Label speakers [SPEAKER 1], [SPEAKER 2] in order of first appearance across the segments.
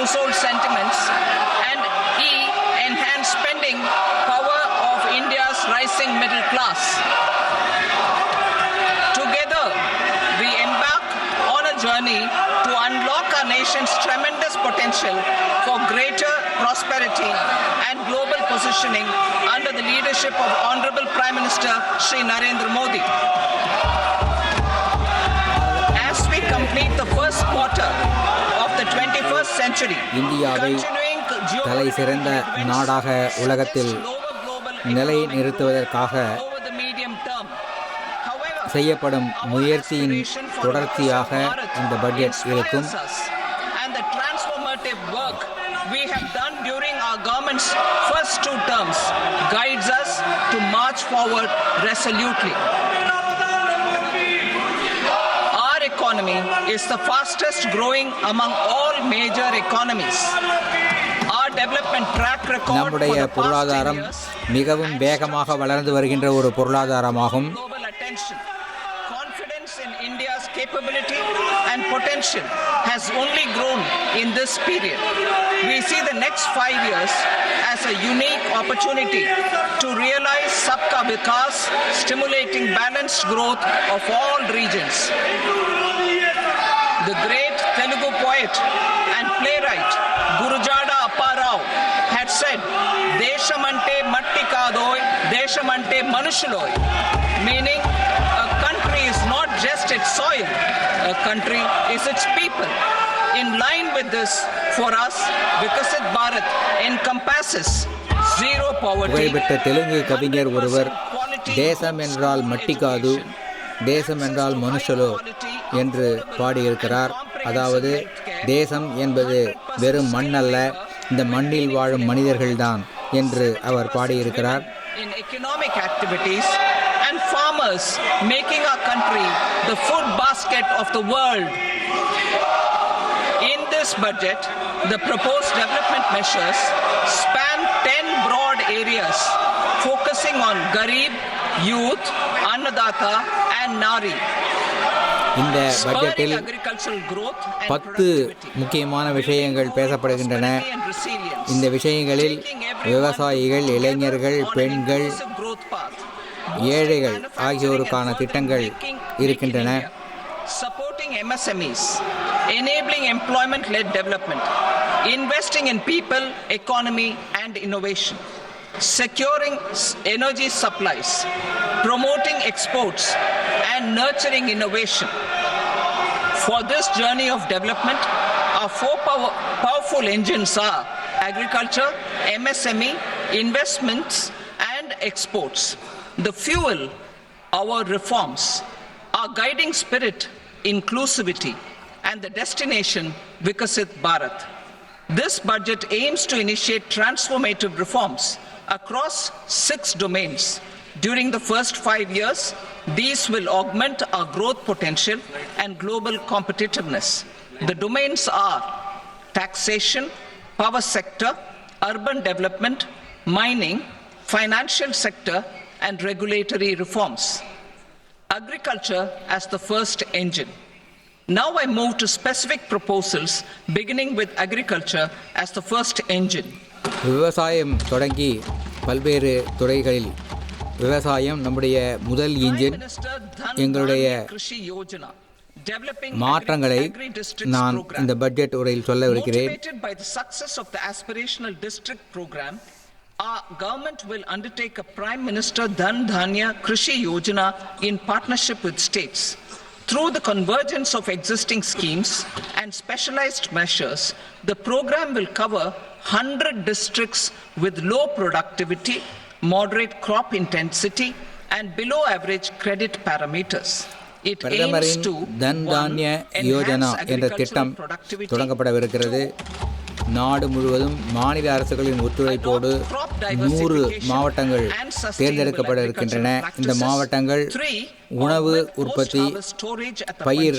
[SPEAKER 1] household sentiments, and E. enhance spending power of India's rising middle class. Together, we embark on a journey to unlock our nation's tremendous potential for greater prosperity and global positioning under the leadership of Honorable Prime Minister Shri Narendra Modi. As we complete the first quarter of the 21st century,
[SPEAKER 2] இந்தியாவை தலை சிறந்த நாடாக உலகத்தில் நிலைநிறுத்துவதற்காக செய்யப்படும் முயற்சியின் தொடர்ச்சியாக இந்த budget இருக்கும்.
[SPEAKER 1] We have done during our government's first 2 terms guides us to march forward resolutely. Our economy is the fastest growing among all major economies. Our development track record
[SPEAKER 2] நம்முடைய பொருளாதாரம் மிகவும் வேகமாக வளர்ந்து வருகின்ற ஒரு பொருளாதாரமாகும்.
[SPEAKER 1] Confidence in India's capability and potential has only grown in this period. We see the next 5 years as a unique opportunity to realize Sabka Vikas, stimulating balanced growth of all regions. The great Telugu poet and playwright Gurujada Apparao had said, "Deshamante matti kadoy, deshamante manushuloy," meaning a country is not just its soil, a country is its people. In line with this, for us, Vikasit Bharat encompasses zero poverty.
[SPEAKER 2] புகழ்பெற்ற தெலுங்கு கவிஞர் ஒருவர் தேசம் என்றால் மட்டிக்காது, தேசம் என்றால் மனுஷலோ என்று பாடியிருக்கிறார். அதாவது தேசம் என்பது வெறும் மண்ணல்ல, இந்த மண்ணில் வாழும் மனிதர்கள்தான் என்று அவர் பாடியிருக்கிறார்.
[SPEAKER 1] In economic activities and farmers making our country the food basket of the world. In this budget, the proposed development measures span 10 broad areas focusing on Garib, youth, Annadata and Nari.
[SPEAKER 2] இந்த பட்ஜெட்டில் 10 முக்கியமான விஷயங்கள் பேசப்படுகின்றன. இந்த விஷயங்களில் விவசாயிகள், இளைஞர்கள், பெண்கள், ஏழைகள் ஆகியோருக்கான திட்டங்கள் இருக்கின்றன.
[SPEAKER 1] Supporting MSMEs, enabling employment-led development, investing in people, economy and innovation, securing energy supplies, promoting exports and nurturing innovation. For this journey of development, our 4 powerful engines are agriculture, MSME, investments and exports. The fuel, our reforms, our guiding spirit, inclusivity, and the destination, Vikasit Bharat. This budget aims to initiate transformative reforms across 6 domains. During the first 5 years, these will augment our growth potential and global competitiveness. The domains are taxation, power sector, urban development, mining, financial sector, and regulatory reforms. Agriculture as the first engine. Now I move to specific proposals, beginning with agriculture as the first engine.
[SPEAKER 2] விவசாயம் தொடங்கி பல்வேறு துறைகளில் விவசாயம் நம்முடைய முதல் engine. எங்களுடைய மாற்றங்களை நான் இந்த பட்ஜெட் உரையில் சொல்லவிருக்கிறேன்.
[SPEAKER 1] Our government will undertake a Prime Minister Dhan Dhanya Krishi Yojana in partnership with states. Through the convergence of existing schemes and specialized measures, the program will cover 100 districts with low productivity, moderate crop intensity, and below average credit parameters.
[SPEAKER 2] பிரதமரின் தன் தானிய யோஜனா என்ற திட்டம் தொடங்கப்படவிருக்கிறது. நாடு முழுவதும் மாநில அரசுகளின் ஒத்துழைப்போடு 100 மாவட்டங்கள் தேர்ந்தெடுக்கப்பட இருக்கின்றன. இந்த மாவட்டங்கள் உணவு உற்பத்தி, பயிர்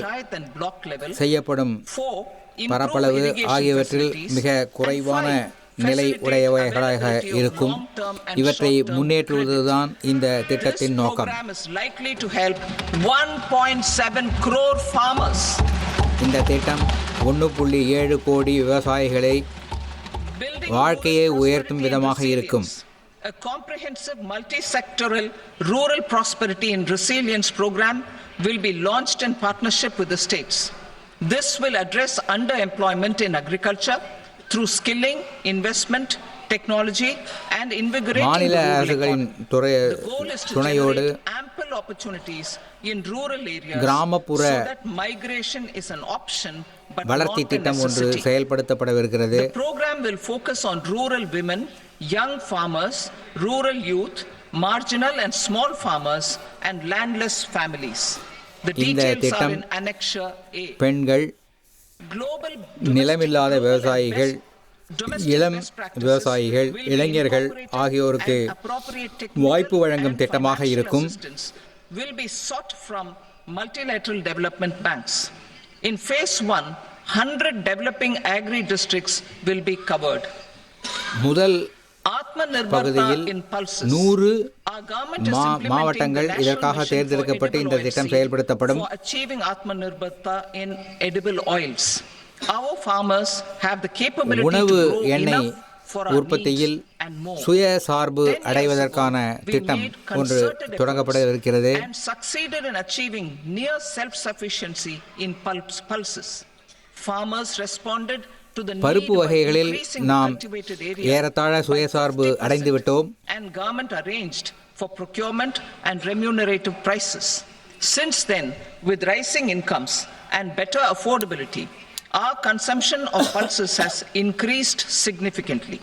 [SPEAKER 2] செய்யப்படும் பரப்பளவு ஆகியவற்றில் மிக குறைவான நிலை உடையவைகளாக இருக்கும். இவற்றை முன்னேற்றுவதுதான் இந்த திட்டத்தின் நோக்கம். இந்த திட்டம் 1.7 கோடி விவசாயிகளை
[SPEAKER 1] Building
[SPEAKER 2] வாழ்க்கையை
[SPEAKER 1] rural
[SPEAKER 2] உயர்த்தும்
[SPEAKER 1] prosperity and
[SPEAKER 2] விதமாக இருக்கும்.
[SPEAKER 1] resilience. A comprehensive multi-sectoral rural prosperity and resilience program will be launched in partnership with the states. This will address underemployment in agriculture through skilling, investment, technology and invigorating
[SPEAKER 2] மாநில
[SPEAKER 1] the rural
[SPEAKER 2] அரசுகளின்
[SPEAKER 1] economy. The goal is to
[SPEAKER 2] துணையோடு
[SPEAKER 1] generate ample opportunities in rural areas
[SPEAKER 2] கிராமப்புற
[SPEAKER 1] so that migration is an option but
[SPEAKER 2] வளர்ச்சி
[SPEAKER 1] not a
[SPEAKER 2] திட்டம் ஒன்று
[SPEAKER 1] necessity.
[SPEAKER 2] செயல்படுத்தப்படவிருக்கிறது.
[SPEAKER 1] The program will focus on rural women, young farmers, rural youth, marginal and small farmers and landless families. The
[SPEAKER 2] இந்த
[SPEAKER 1] details are
[SPEAKER 2] திட்டம்
[SPEAKER 1] in Annexure A.
[SPEAKER 2] பெண்கள்,
[SPEAKER 1] Global
[SPEAKER 2] நிலமில்லாத
[SPEAKER 1] domestic
[SPEAKER 2] விவசாயிகள்,
[SPEAKER 1] domestic
[SPEAKER 2] இளம்
[SPEAKER 1] best practices
[SPEAKER 2] விவசாயிகள்,
[SPEAKER 1] will be
[SPEAKER 2] இளைஞர்கள்
[SPEAKER 1] incorporated
[SPEAKER 2] ஆகியோருக்கு
[SPEAKER 1] and appropriate technical
[SPEAKER 2] வாய்ப்பு வழங்கும்
[SPEAKER 1] and
[SPEAKER 2] திட்டமாக
[SPEAKER 1] financial
[SPEAKER 2] இருக்கும்.
[SPEAKER 1] assistance will be sought from multilateral development banks. In phase 1, 100 developing agri districts will be covered.
[SPEAKER 2] முதல்
[SPEAKER 1] Atmanirbharta
[SPEAKER 2] பகுதியில்
[SPEAKER 1] in pulses.
[SPEAKER 2] 100
[SPEAKER 1] Our government is implementing
[SPEAKER 2] மாவட்டங்கள்
[SPEAKER 1] the national
[SPEAKER 2] இதற்காக
[SPEAKER 1] mission
[SPEAKER 2] தேர்ந்தெடுக்கப்பட்டு
[SPEAKER 1] for
[SPEAKER 2] இந்த
[SPEAKER 1] edible
[SPEAKER 2] திட்டம்
[SPEAKER 1] oilseed
[SPEAKER 2] செயல்படுத்தப்படும்.
[SPEAKER 1] for achieving Atmanirbharta in edible oils. Our farmers have the capability
[SPEAKER 2] உணவு
[SPEAKER 1] to grow
[SPEAKER 2] எண்ணெய்
[SPEAKER 1] enough for our
[SPEAKER 2] உற்பத்தியில்
[SPEAKER 1] needs and more.
[SPEAKER 2] சுயசார்பு
[SPEAKER 1] 10 years
[SPEAKER 2] அடைவதற்கான
[SPEAKER 1] ago, we
[SPEAKER 2] திட்டம்
[SPEAKER 1] made
[SPEAKER 2] ஒன்று
[SPEAKER 1] concerted
[SPEAKER 2] தொடங்கப்பட
[SPEAKER 1] efforts
[SPEAKER 2] இருக்கிறது.
[SPEAKER 1] and succeeded in achieving near self-sufficiency in pulses. Farmers responded to the
[SPEAKER 2] பருப்பு
[SPEAKER 1] need by
[SPEAKER 2] வகைகளில்
[SPEAKER 1] increasing the
[SPEAKER 2] நாம்
[SPEAKER 1] cultivated area
[SPEAKER 2] ஏறத்தாழ
[SPEAKER 1] by
[SPEAKER 2] சுயசார்பு
[SPEAKER 1] 50%,
[SPEAKER 2] அடைந்து விட்டோம்.
[SPEAKER 1] and government arranged for procurement and remunerative prices. Since then, with rising incomes and better affordability, our consumption of pulses has increased significantly.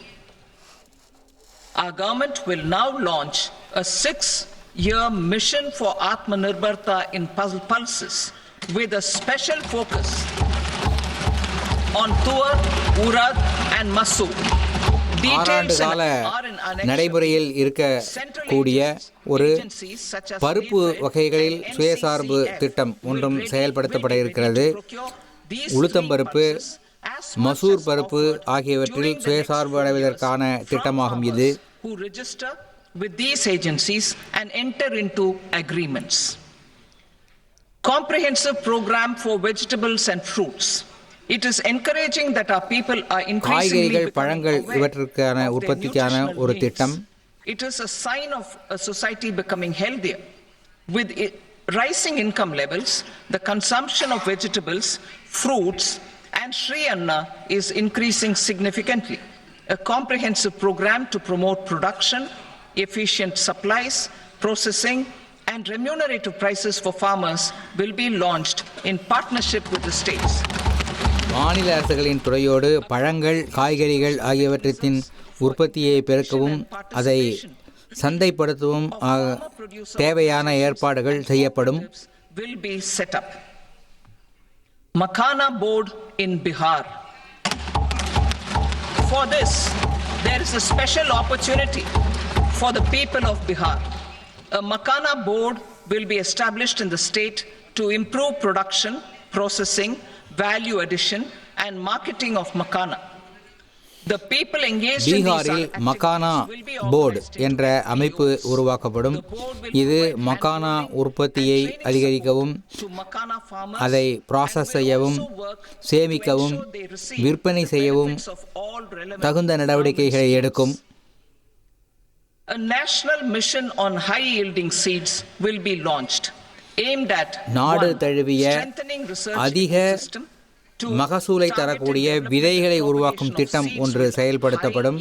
[SPEAKER 1] Our government will now launch a 6-year mission for Atmanirbharta in pulses with a special focus on Tuar, Urad and Masoor.
[SPEAKER 2] 6 ஆண்டு கால நடைமுறையில் இருக்கக்கூடிய ஒரு பருப்பு வகைகளில் சுயசார்பு திட்டம் ஒன்றும் செயல்படுத்தப்பட இருக்கிறது. உளுத்தம்பருப்பு, மசூர் பருப்பு ஆகியவற்றில் சுயசார்பு அடைவதற்கான திட்டமாகும் இது.
[SPEAKER 1] Who register with these agencies and enter into agreements. Comprehensive program for vegetables and fruits. It is encouraging that our people are increasingly
[SPEAKER 2] காய்கறிகள்,
[SPEAKER 1] becoming
[SPEAKER 2] பழங்கள்
[SPEAKER 1] aware
[SPEAKER 2] இவற்றிற்கான
[SPEAKER 1] of their
[SPEAKER 2] உற்பத்திக்கான
[SPEAKER 1] nutritional
[SPEAKER 2] ஒரு
[SPEAKER 1] needs.
[SPEAKER 2] திட்டம்.
[SPEAKER 1] It is a sign of a society becoming healthier. With rising income levels, the consumption of vegetables, fruits, and Sri Anna is increasing significantly. A comprehensive program to promote production, efficient supplies, processing, and remunerative prices for farmers will be launched in partnership with the states.
[SPEAKER 2] மாநில அரசுகளின் துறையோடு பழங்கள், காய்கறிகள் ஆகியவற்றின் உற்பத்தியை பெருக்கவும் அதை சந்தைப்படுத்தவும் தேவையான ஏற்பாடுகள் செய்யப்படும்.
[SPEAKER 1] Will be set up. Makhana board in Bihar. For this, there is a special opportunity for the people of Bihar. A Makhana board will be established in the state to improve production, processing, value addition and marketing of Makhana. The people engaged in these
[SPEAKER 2] பீகாரில் makhana board என்ற அமைப்பு உருவாக்கப்படும். இது மக்கானா உற்பத்தியை அதிகரிக்கவும், அதை process செய்யவும், சேமிக்கவும், விற்பனை செய்யவும் தகுந்த நடவடிக்கைகளை எடுக்கும்.
[SPEAKER 1] A national mission on high yielding seeds will be launched aimed at
[SPEAKER 2] நாடு தழுவிய
[SPEAKER 1] strengthening research
[SPEAKER 2] அதிக
[SPEAKER 1] ecosystem,
[SPEAKER 2] மகசூலை தரக்கூடிய விதைகளை உருவாக்கும் திட்டம் ஒன்று செயல்படுத்தப்படும்.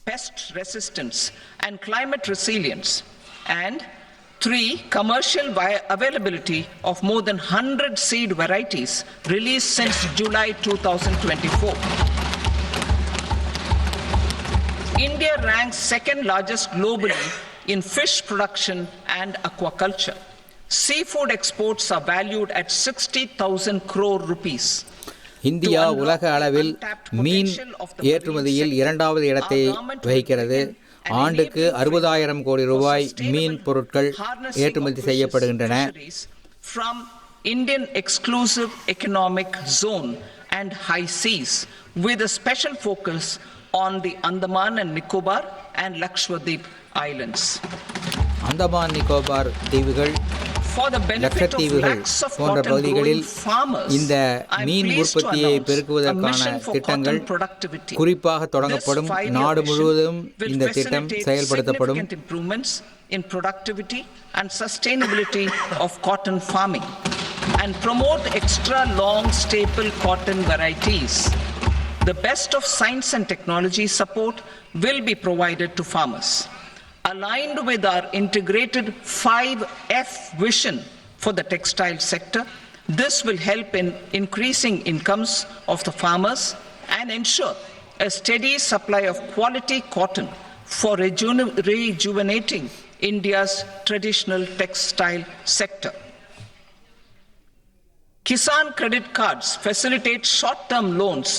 [SPEAKER 1] pest resistance and climate resilience, and 3 commercial availability of more than 100 seed varieties released since July 2024. India ranks second largest globally in fish production and aquaculture. Seafood exports are valued at 60,000 crore rupees.
[SPEAKER 2] India உலக அளவில் மீன் ஏற்றுமதியில் 2வது இடத்தை வகிக்கிறது. ஆண்டுக்கு 60,000 கோடி ரூபாய் மீன் பொருட்கள் ஏற்றுமதி செய்யப்படுகின்றன.
[SPEAKER 1] From Indian exclusive economic zone and high seas with a special focus on the Andaman and Nicobar and Lakshadweep islands.
[SPEAKER 2] Andaman Nicobar தீவுகள்,
[SPEAKER 1] For the benefit of
[SPEAKER 2] லட்சத்தீவுகள்
[SPEAKER 1] lakhs of
[SPEAKER 2] போன்ற
[SPEAKER 1] cotton
[SPEAKER 2] பகுதிகளில்
[SPEAKER 1] growing farmers,
[SPEAKER 2] இந்த
[SPEAKER 1] I am
[SPEAKER 2] mean
[SPEAKER 1] pleased to
[SPEAKER 2] உற்பத்தியை
[SPEAKER 1] announce a
[SPEAKER 2] பெருக்குவதற்கான
[SPEAKER 1] mission for
[SPEAKER 2] திட்டங்கள்
[SPEAKER 1] cotton productivity.
[SPEAKER 2] குறிப்பாக
[SPEAKER 1] This
[SPEAKER 2] தொடங்கப்படும்.
[SPEAKER 1] 5-year
[SPEAKER 2] நாடு
[SPEAKER 1] mission
[SPEAKER 2] முழுவதும்
[SPEAKER 1] will
[SPEAKER 2] இந்த திட்டம்
[SPEAKER 1] facilitate
[SPEAKER 2] செயல்படுத்தப்படும்.
[SPEAKER 1] significant improvements in productivity and sustainability of cotton farming and promote extra long staple cotton varieties. The best of science and technology support will be provided to farmers. Aligned with our integrated 5F vision for the textile sector, this will help in increasing incomes of the farmers and ensure a steady supply of quality cotton for rejuvenating India's traditional textile sector. Kisan credit cards facilitate short-term loans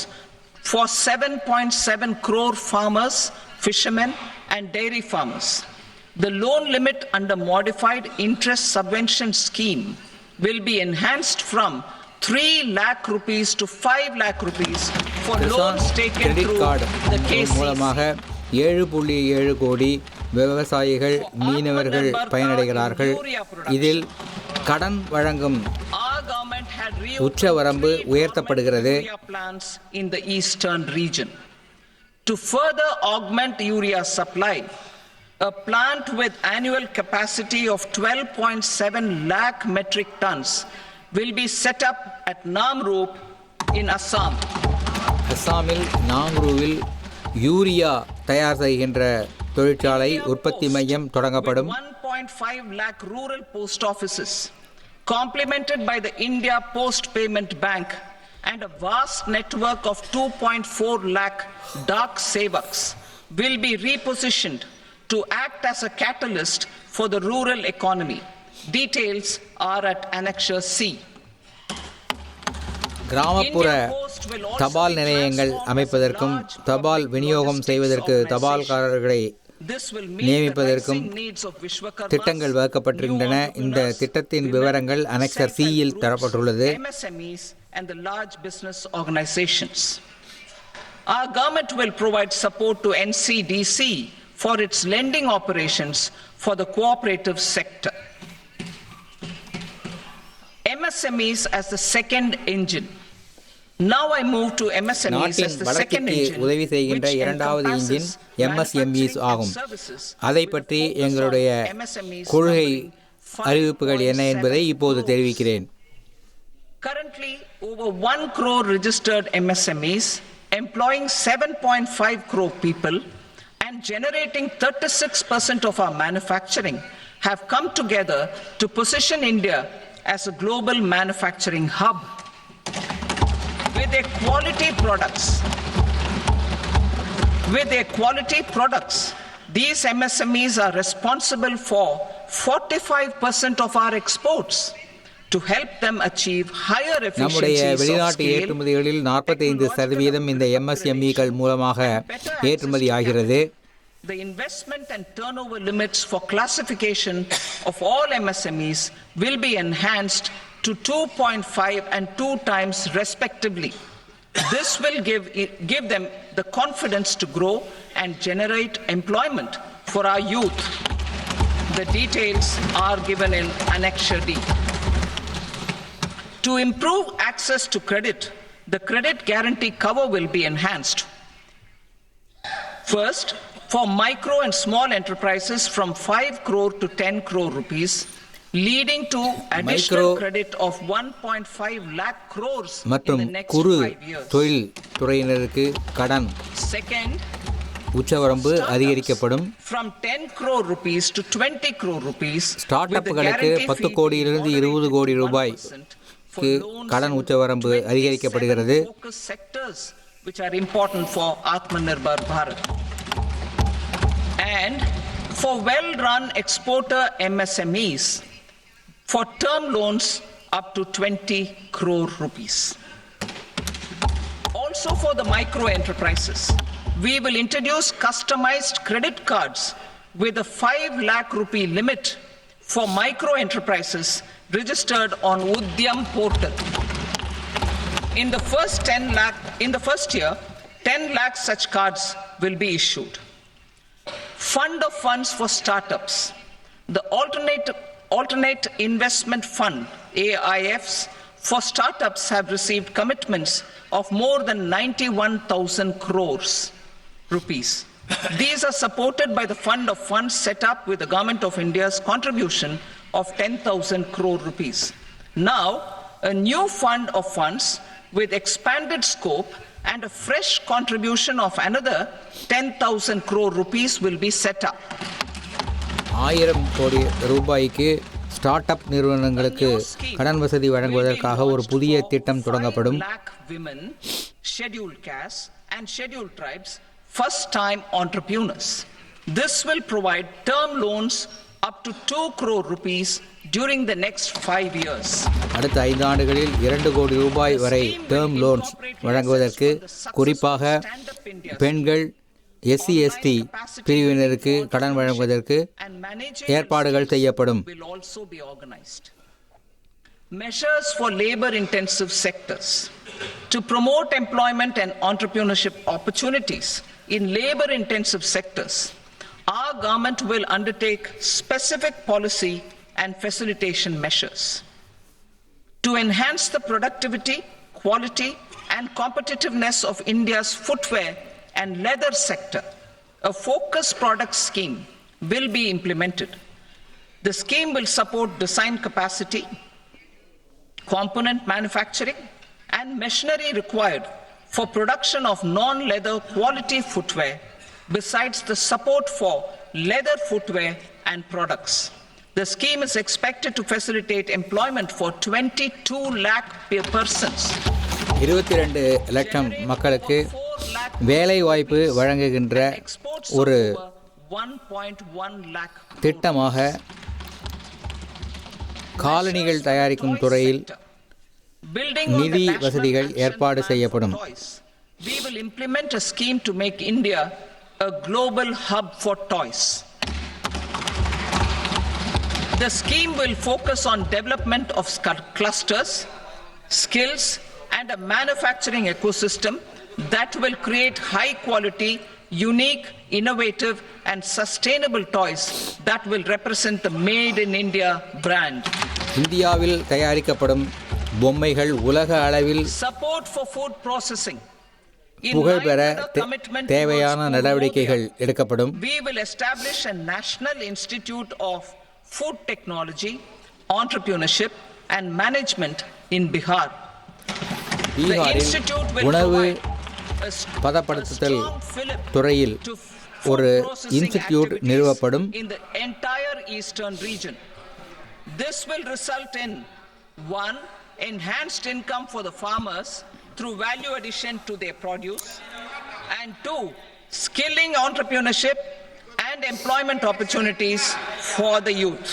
[SPEAKER 1] for 7.7 crore farmers, fishermen and dairy farmers. The loan limit under modified interest subvention scheme will be enhanced from 3 lakh rupees to 5 lakh rupees for loans taken
[SPEAKER 2] credit
[SPEAKER 1] through
[SPEAKER 2] card
[SPEAKER 1] the KCC.
[SPEAKER 2] மூலமாக 7.7 கோடி விவசாயிகள் மீனவர்கள் பயனடைகிறார்கள். இதில் கடன் வழங்கும்
[SPEAKER 1] Our government had
[SPEAKER 2] உச்சவரம்பு உயர்த்தப்படுகிறது.
[SPEAKER 1] plants in the eastern region. To further augment urea supply, a plant with annual capacity of 12.7 lakh metric tons will be set up at Namrup in Assam.
[SPEAKER 2] அஸ்ஸாமில் நாங்ரூவில் யூரியா தயார் செய்கின்ற தொழிற்சாலை உற்பத்தி மையம் தொடங்கப்படும்.
[SPEAKER 1] 1.5 lakh rural post offices, complemented by the India Post Payment Bank and a vast network of 2.4 lakh Dak Sevaks, will be repositioned to act as a catalyst for the rural economy. Details are at Annexure C.
[SPEAKER 2] கிராமப்புற தபால் நிலையங்கள் அமைப்பதற்கும் தபால் விநியோகம் செய்வதற்கு தபால்காரர்களை நியமிப்பதற்கும் திட்டங்கள் வகுக்கப்பட்டிருக்கின்றன. இந்த திட்டத்தின் விவரங்கள் அனெக்சர் சியில் தரப்பட்டுள்ளது.
[SPEAKER 1] And the large business organizations. Our government will provide support to NCDC for its lending operations for the cooperative sector. MSMEs as the second engine. Now I move to MSMEs as the second engine,
[SPEAKER 2] உதவி செய்கின்ற இரண்டாவது engine MSMEs ஆகும். அதை பற்றி எங்களுடைய கொள்கை அறிவிப்புகள் என்ன என்பதை இப்போது தெரிவிக்கிறேன்.
[SPEAKER 1] Currently, over 1 crore registered MSMEs employing 7.5 crore people and generating 36% of our manufacturing have come together to position India as a global manufacturing hub. With their quality products, these MSMEs are responsible for 45% of our exports. To help them achieve higher
[SPEAKER 2] நம்முடைய
[SPEAKER 1] efficiencies of
[SPEAKER 2] வெளிநாட்டு
[SPEAKER 1] scale,
[SPEAKER 2] ஏற்றுமதிகளில் 45% இந்த MSMEகள் மூலமாக ஏற்றுமதி ஆகிறது.
[SPEAKER 1] the investment and turnover limits for classification of all MSMEs will be enhanced to 2.5 and 2 times respectively. This will give them the confidence to grow and generate employment for our youth. The details are given in Annexure D. To improve access to credit, the credit guarantee cover will be enhanced. First, for micro and small enterprises from 5 crore to 10 crore rupees, leading to additional credit of 1.5 lakh crores in
[SPEAKER 2] மற்றும்
[SPEAKER 1] the next
[SPEAKER 2] குறு
[SPEAKER 1] 5 years.
[SPEAKER 2] தொழில் துறையினருக்கு கடன்
[SPEAKER 1] Second,
[SPEAKER 2] உச்சவரம்பு அதிகரிக்கப்படும்.
[SPEAKER 1] from 10 crore rupees to 20 crore rupees,
[SPEAKER 2] start
[SPEAKER 1] with the
[SPEAKER 2] அப்புகளுக்கு
[SPEAKER 1] guarantee
[SPEAKER 2] 10
[SPEAKER 1] fee
[SPEAKER 2] கோடியிலிருந்து 20 கோடி ரூபாய் கடன் உச்சவரம்பு அதிகரிக்கப்படுகிறது.
[SPEAKER 1] focus sectors which are important for Atmanirbhar Bharat. And for well-run exporter MSMEs, for term loans up to 20 crore rupees. Also for the micro enterprises, we will introduce customized credit cards with a 5 lakh rupee limit for micro enterprises registered on Udyam portal. In the first year, 10 lakh such cards will be issued. Fund of funds for startups. The Alternate Investment Fund, AIFs, for startups have received commitments of more than 91,000 crores rupees. These are supported by the fund of funds set up with the Government of India's contribution of 10,000 crore rupees. Now, a new fund of funds with expanded scope and a fresh contribution of another 10,000 crore rupees will be set up.
[SPEAKER 2] 1000 கோடி ரூபாய்க்கு start up நிறுவனங்களுக்கு கடன் வசதி வழங்குவதற்காக ஒரு புதிய திட்டம் தொடங்கப்படும்.
[SPEAKER 1] Women, scheduled castes and scheduled tribes, first time entrepreneurs. This will provide term loans up to 2 crore rupees during the next 5 years.
[SPEAKER 2] அடுத்த 5 ஆண்டுகளில் 2 கோடி ரூபாய் வரை டேர்ம் லோன்ஸ் வழங்குவதற்கு குறிப்பாக பெண்கள் SC/ST பிரிவினருக்கு கடன் வழங்குவதற்கு ஏற்பாடுகள் செய்யப்படும்.
[SPEAKER 1] Measures for labor intensive sectors to promote employment and entrepreneurship opportunities in labor intensive sectors. Our government will undertake specific policy and facilitation measures to enhance the productivity, quality and competitiveness of India's footwear and leather sector. A focused product scheme will be implemented. The scheme will support design capacity, component manufacturing and machinery required for production of non-leather quality footwear, besides the support for leather footwear and products. The scheme is expected to facilitate employment for 22 lakh persons.
[SPEAKER 2] 22 லட்சம் மக்களுக்கு வேலை வாய்ப்பு வழங்குகின்ற ஒரு திட்டமாக காலணிகள் தயாரிக்கும் துறையில் நிதி வசதிகள் ஏற்பாடு செய்யப்படும்.
[SPEAKER 1] We will implement a scheme to make India a global hub for toys. The scheme will focus on development of clusters, skills and a manufacturing ecosystem that will create high quality, unique, innovative and sustainable toys that will represent the Made in India brand.
[SPEAKER 2] இந்தியாவில் தயாரிக்கப்படும் பொம்மைகள் உலக அளவில்
[SPEAKER 1] Support for food processing.
[SPEAKER 2] புகழ்பெற தேவையான நடவடிக்கைகள் எடுக்கப்படும்.
[SPEAKER 1] We will establish a National Institute of Food Technology, Entrepreneurship and Management in Bihar.
[SPEAKER 2] பீகாரில் உணவு பதப்படுத்துதல் துறையில் ஒரு இன்ஸ்டிடியூட் நிறுவப்படும்.
[SPEAKER 1] In the entire eastern region. This will result in 1. Enhanced income for the farmers through value addition to their produce, and 2. Skilling entrepreneurship and employment opportunities for the youth.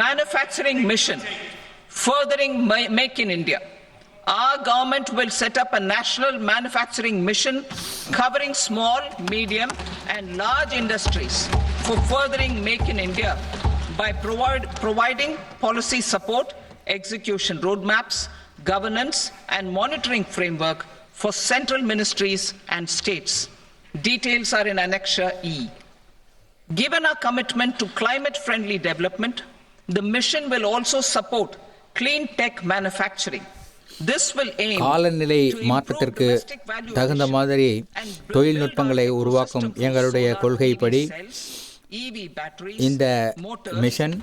[SPEAKER 1] Manufacturing mission, furthering Make in India. Our government will set up a national manufacturing mission covering small, medium and large industries for furthering Make in India by providing policy support, execution roadmaps, governance and monitoring framework for central ministries and states. Details are in Annexure E. Given our commitment to climate-friendly development, the mission will also support clean tech manufacturing. This will aim
[SPEAKER 2] காலநிலை மாற்றத்திற்கு தகுந்த மாதிரி தொழில்நுட்பங்களை உருவாக்கும் எங்களுடைய கொள்கைப்படி இந்த mission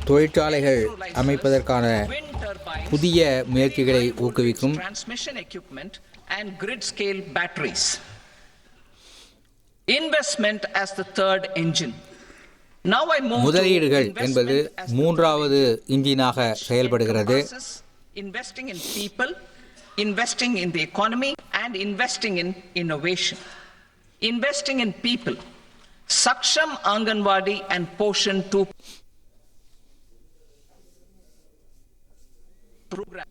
[SPEAKER 2] தொழிற்சாலைகள் அமைப்பதற்கான புதிய முயற்சிகளை ஊக்குவிக்கும்.
[SPEAKER 1] Investment as the third engine. Now I move
[SPEAKER 2] முதலீடுகள் என்பது மூன்றாவது இன்ஜினாக செயல்படுகிறது.
[SPEAKER 1] Investing in people, investing in the economy and investing in innovation. Investing in people. Saksham Anganwadi and Poshan 2 program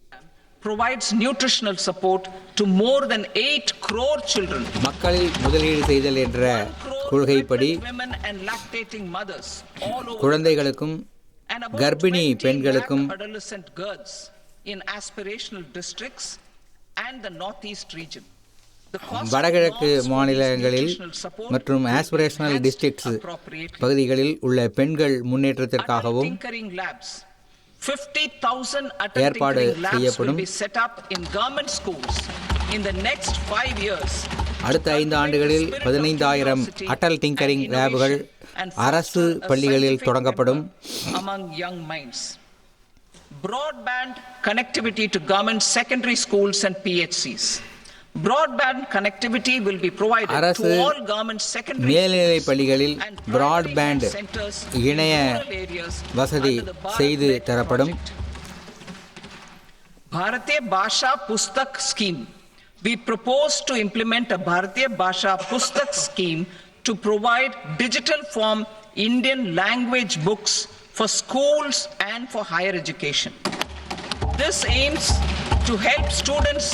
[SPEAKER 1] provides nutritional support to more than 8 crore children.
[SPEAKER 2] மக்களில் முதலீடு செய்தல் என்ற கொள்கைப்படி குழந்தைகளுக்கும் கர்ப்பிணி பெண்களுக்கும்
[SPEAKER 1] in aspirational districts and the northeast region.
[SPEAKER 2] வடகிழக்கு மாநிலங்களில் மற்றும் ஆஸ்பிரேஷனல் டிஸ்ட்ரிக்ட்ஸ் பகுதிகளில் உள்ள பெண்கள் முன்னேற்றத்திற்காகவும் ஏற்பாடு செய்யப்படும். அடுத்த 5 ஆண்டுகளில் 15,000 அடல் டிங்கரிங் லேபுகள் அரசு பள்ளிகளில் தொடங்கப்படும்.
[SPEAKER 1] Broadband connectivity to government secondary schools and PHCs. Broadband connectivity will be provided to all government secondary
[SPEAKER 2] மேல்நிலைப் பள்ளிகளில் பிராட்பேண்ட் இணைய வசதி செய்து தரப்படும்.
[SPEAKER 1] Bharatiya Bhasha Pustak Scheme. We propose to implement a Bharatiya Bhasha Pustak scheme to provide digital form Indian language books for schools and for higher education. This aims to help students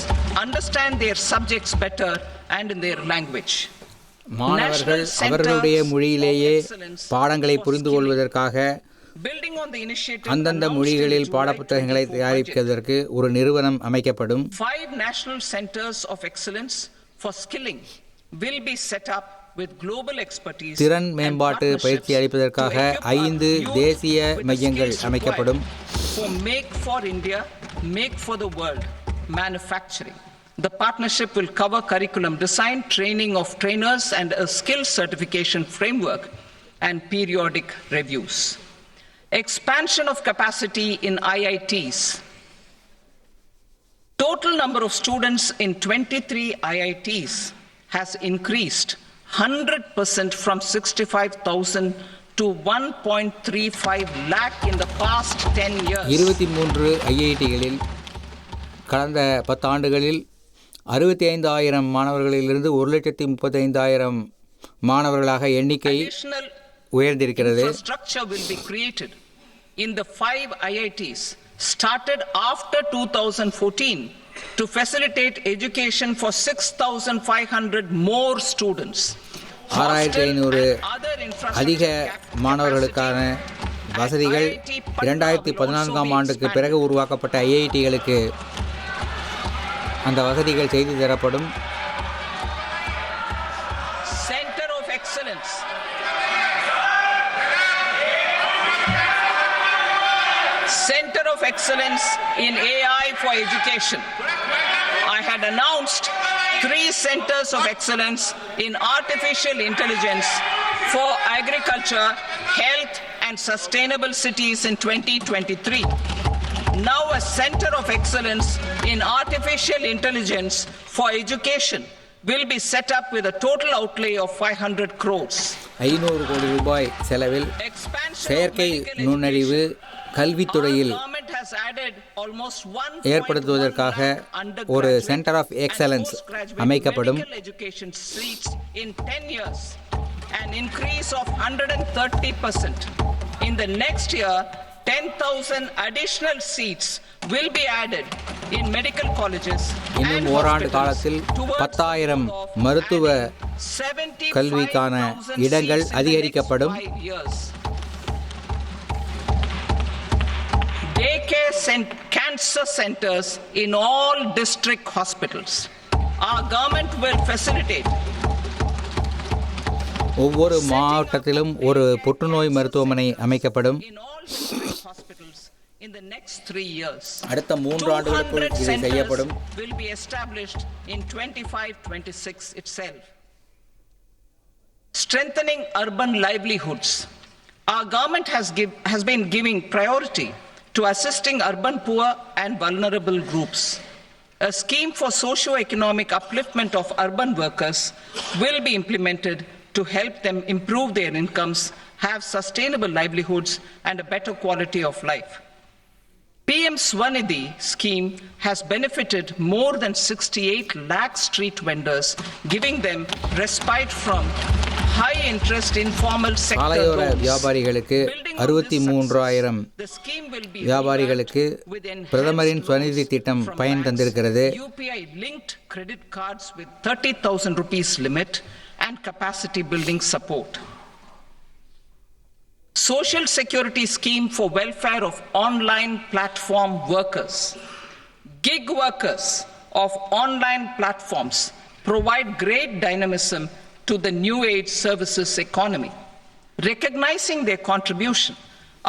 [SPEAKER 1] understand their subjects better and in their language.
[SPEAKER 2] மாணவர்கள் அவர்களுடைய மொழியிலேயே பாடங்களை புரிந்து கொள்வதற்காக அந்தந்த மொழிகளில் பாடப்புத்தகங்களை தயாரிப்பதற்கு ஒரு நிறுவனம் அமைக்கப்படும்.
[SPEAKER 1] 5 national centers of excellence for skilling will be set up with global expertise.
[SPEAKER 2] திறன் மேம்பாட்டு பயிற்சி அளிப்பதற்காக 5 தேசிய மையங்கள் அமைக்கப்படும்.
[SPEAKER 1] For Make for India, Make for the World manufacturing. The partnership will cover curriculum design, training of trainers and a skill certification framework and periodic reviews. Expansion of capacity in IITs. Total number of students in 23 IITs has increased 100% from 65,000 to 1.35 lakh in the past 10 years.
[SPEAKER 2] 23 ஐஐடிகளில் கடந்த 10 ஆண்டுகளில் 65,000 மாணவர்களிலிருந்து 1,35,000 மாணவர்களாக எண்ணிக்கை உயர்ந்திருக்கிறது.
[SPEAKER 1] Infrastructure will be created in the 5 IITs started after 2014 to facilitate education for 6,500 more students.
[SPEAKER 2] 6,500 அதிக மாணவர்களுக்கான வசதிகள் 2014ஆம் ஆண்டுக்கு பிறகு உருவாக்கப்பட்ட ஐஐடிகளுக்கு அந்த வசதிகள் செய்து தரப்படும்.
[SPEAKER 1] Center of Excellence. Center of Excellence in AI for Education. I had announced 3 centers of excellence in artificial intelligence for agriculture, health and sustainable cities in 2023. Now a center of excellence in artificial intelligence for education will be set up with a total outlay of 500 crores.
[SPEAKER 2] 500 கோடி ரூபாய் செலவில் செயற்கை நுண்ணறிவு கல்வித்துறையில் ஏற்படுத்துவதற்காக ஒரு centre of excellence அமைக்கப்படும்.
[SPEAKER 1] An increase of 130%. In the next year, 10,000 additional seats will be added in medical colleges.
[SPEAKER 2] இன்னும் ஓராண்டு காலத்தில் 10,000 மருத்துவ கல்விக்கான இடங்கள் அதிகரிக்கப்படும்.
[SPEAKER 1] Daycare cancer centers in all district hospitals. Our government will facilitate.
[SPEAKER 2] ஒவ்வொரு மாவட்டத்திலும் ஒரு புற்றுநோய் மருத்துவமனை அமைக்கப்படும்.
[SPEAKER 1] In the next 3 years,
[SPEAKER 2] அடுத்த 3 ஆண்டுகளுக்குள் இது செய்யப்படும்.
[SPEAKER 1] will be established in 25-26 itself. Strengthening urban livelihoods. Our government has been giving priority to assisting urban poor and vulnerable groups. A scheme for socio-economic upliftment of urban workers will be implemented to help them improve their incomes, have sustainable livelihoods and a better quality of life. PM Swanidhi scheme has benefited more than 68 lakh street vendors, giving them respite from high interest informal sector
[SPEAKER 2] சாலையோர
[SPEAKER 1] loans.
[SPEAKER 2] வியாபாரிகளுக்கு 63,000 வியாபாரிகளுக்கு பிரதமரின் ஸ்வநிதி திட்டம் பயன் தந்திருக்கிறது.
[SPEAKER 1] UPI linked credit cards with 30,000 rupees limit and capacity building support. Social security scheme for welfare of online platform workers. Gig workers of online platforms provide great dynamism to the new age services economy. Recognizing their contribution,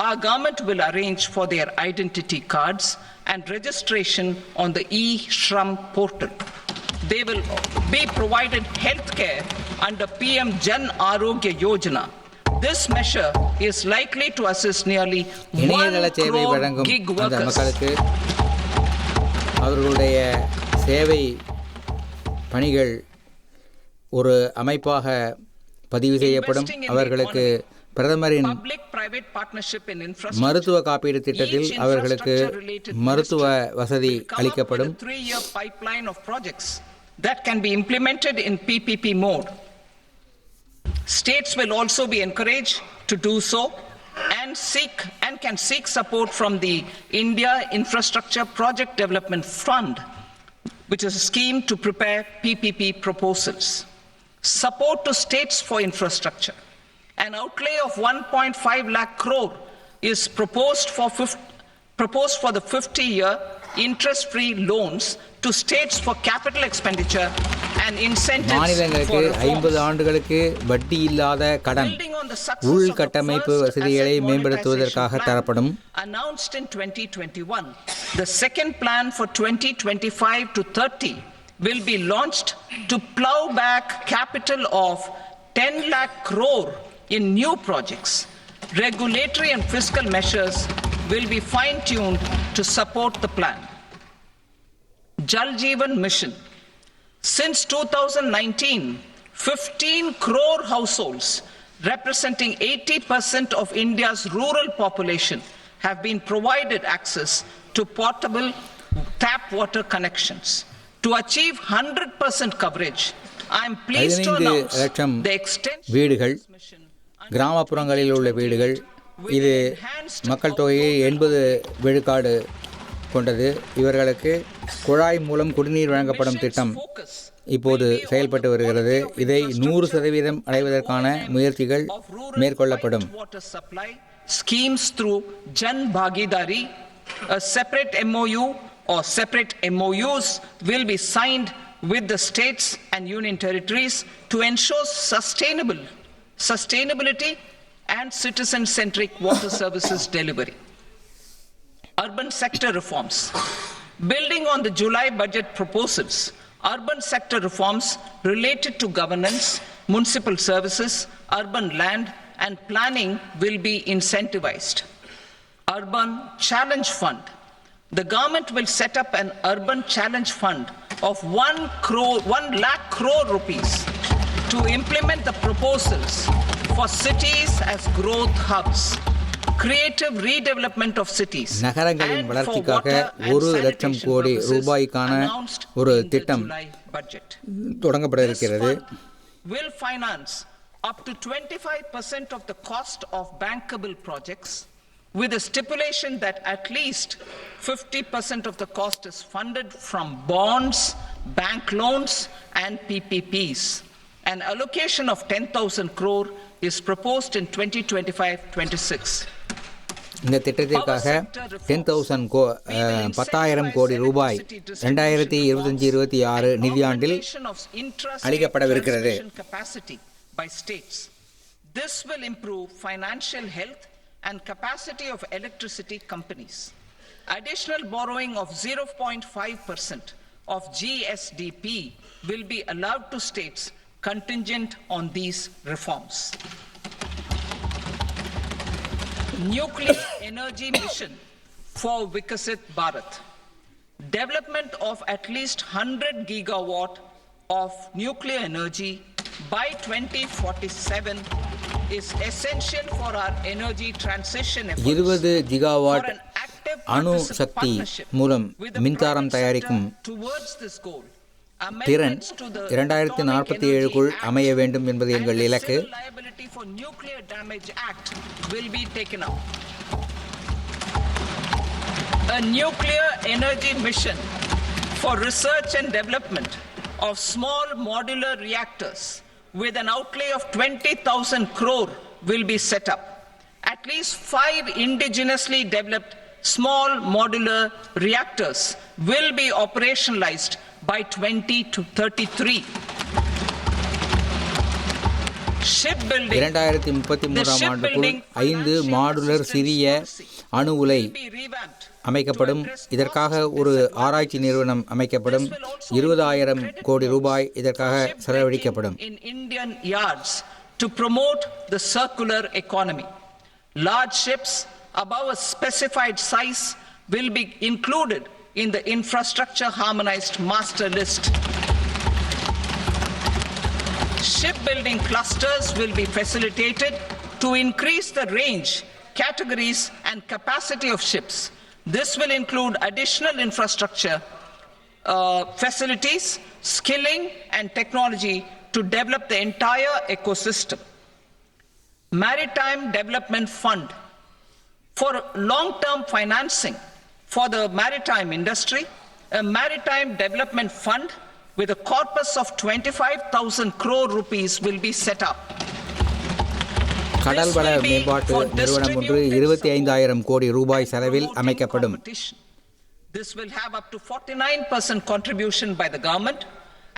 [SPEAKER 1] our government will arrange for their identity cards and registration on the e-Shram portal. They will be provided health care under PM Jan Arogya Yojana. This measure is likely to assist nearly 1 crore gig workers.
[SPEAKER 2] மக்களுக்கு அவர்களுடைய சேவை பணிகள் ஒரு அமைப்பாக பதிவு செய்யப்படும். அவர்களுக்கு பிரதமரின் மருத்துவ காப்பீடு திட்டத்தில் அவர்களுக்கு மருத்துவ வசதி அளிக்கப்படும்.
[SPEAKER 1] That can be implemented in PPP mode. States will also be encouraged to do so and can seek support from the India Infrastructure Project Development Fund, which is a scheme to prepare PPP proposals. Support to states for infrastructure. An outlay of 1.5 lakh crore is proposed for the 50-year interest-free loans to states for capital expenditure and incentives
[SPEAKER 2] மாநிலங்களுக்கு 50 ஆண்டுகளுக்கு வட்டி இல்லாத கடன் உள்கட்டமைப்பு வசதிகளை மேம்படுத்துவதற்காக தரப்படும்.
[SPEAKER 1] Announced in 2021, the second plan for 2025 to 30 will be launched to plow back capital of 10 lakh crore in new projects. Regulatory and fiscal measures will be fine-tuned to support the plan. Jal Jeevan Mission. Since 2019, 15 crore households, representing 80% of India's rural population, have been provided access to portable tap water connections. To achieve 100% coverage, I am pleased to announce the extension
[SPEAKER 2] வீடுகள் கிராமப்புறங்களில் உள்ள வீடுகள் இது மக்கள் தொகையை 80 விழுக்காடு கொண்டது. இவர்களுக்கு குழாய் மூலம் குடிநீர் வழங்கப்படும் திட்டம் இப்போது செயல்பட்டு வருகிறது. இதை 100% அடைவதற்கான முயற்சிகள் மேற்கொள்ளப்படும்.
[SPEAKER 1] Schemes through Jan Bhagidari, a separate MOU or separate MOUs will be signed with the states and union territories to ensure sustainability and citizen-centric water services delivery. Urban sector reforms. Building on the July budget proposals, urban sector reforms related to governance, municipal services, urban land and planning will be incentivized. Urban Challenge Fund. The government will set up an urban challenge fund of 1 lakh crore rupees to implement the proposals for cities as growth hubs, creative redevelopment of cities,
[SPEAKER 2] நகரங்களின் வளர்ச்சிக்காக 1 லட்சம் கோடி ரூபாய்க்கான ஒரு திட்டம் தொடங்கப்பட இருக்கிறது.
[SPEAKER 1] Will finance up to 25% of the cost of bankable projects with a stipulation that at least 50% of the cost is funded from bonds, bank loans and PPPs. An allocation of 10,000 crore is proposed in 2025-26.
[SPEAKER 2] இந்த திட்டத்திற்காக 10,000 கோடி ரூபாய் 2025-26 நிதியாண்டில் அளிக்கப்படவிருக்கிறது.
[SPEAKER 1] This will improve financial health and capacity of electricity companies. Additional borrowing of 0.5% of GSDP will be allowed to states contingent on these reforms. Nuclear energy mission for Vikasit Bharat. Development of at least 100 gigawatt of nuclear energy by 2047 is essential for our energy transition efforts.
[SPEAKER 2] 20 gigawatt அணு சக்தி மூலம் மின்சாரம் தயாரிக்கும் திறன் 2047க்குள் அமைய வேண்டும் என்பது எங்கள் இலக்கு.
[SPEAKER 1] A nuclear energy mission for research and development of small modular reactors with an outlay of 20,000 crore will be set up. At least 5 indigenously developed small modular reactors will be operationalized by 2033. Shipbuilding.
[SPEAKER 2] 2033 ஆண்டுக்குள் 5 modular சிறிய அணு உலை அமைக்கப்படும். இதற்காக ஒரு ஆராய்ச்சி நிறுவனம் அமைக்கப்படும். 20,000 கோடி ரூபாய் இதற்காக செலவழிக்கப்படும்.
[SPEAKER 1] In Indian yards to promote the circular economy. Large ships above a specified size will be included in the infrastructure harmonized master list. Shipbuilding clusters will be facilitated to increase the range, categories and capacity of ships. This will include additional infrastructure, facilities, skilling and technology to develop the entire ecosystem. Maritime Development Fund for long-term financing for the maritime industry, a maritime development fund with a corpus of 25,000 crore rupees will be set up.
[SPEAKER 2] கடல் வள மேம்பாட்டு நிறுவனம் ஒன்று 25,000 கோடி ரூபாய் செலவில் அமைக்கப்படும்.
[SPEAKER 1] This will have up to 49% contribution by the government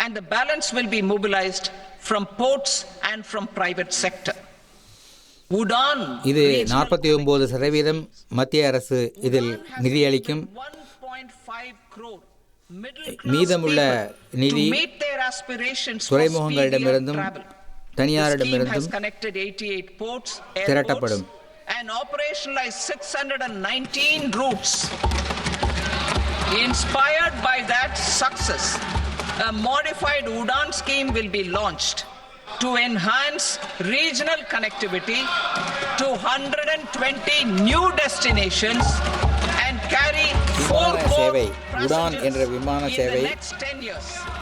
[SPEAKER 1] and the balance will be mobilized from ports and from private sector.
[SPEAKER 2] இது 49% மத்திய அரசு இதில் நிதியளிக்கும். மீதமுள்ள நிதி துறைமுகங்களிடமிருந்தும் தனியாரிடமிருந்தும் திரட்டப்படும்.
[SPEAKER 1] And operationalize 619 routes. Inspired by that success, a modified Udan scheme will be launched to enhance regional connectivity to 120 new destinations and carry 4
[SPEAKER 2] சேவை உடான் என்ற விமான சேவை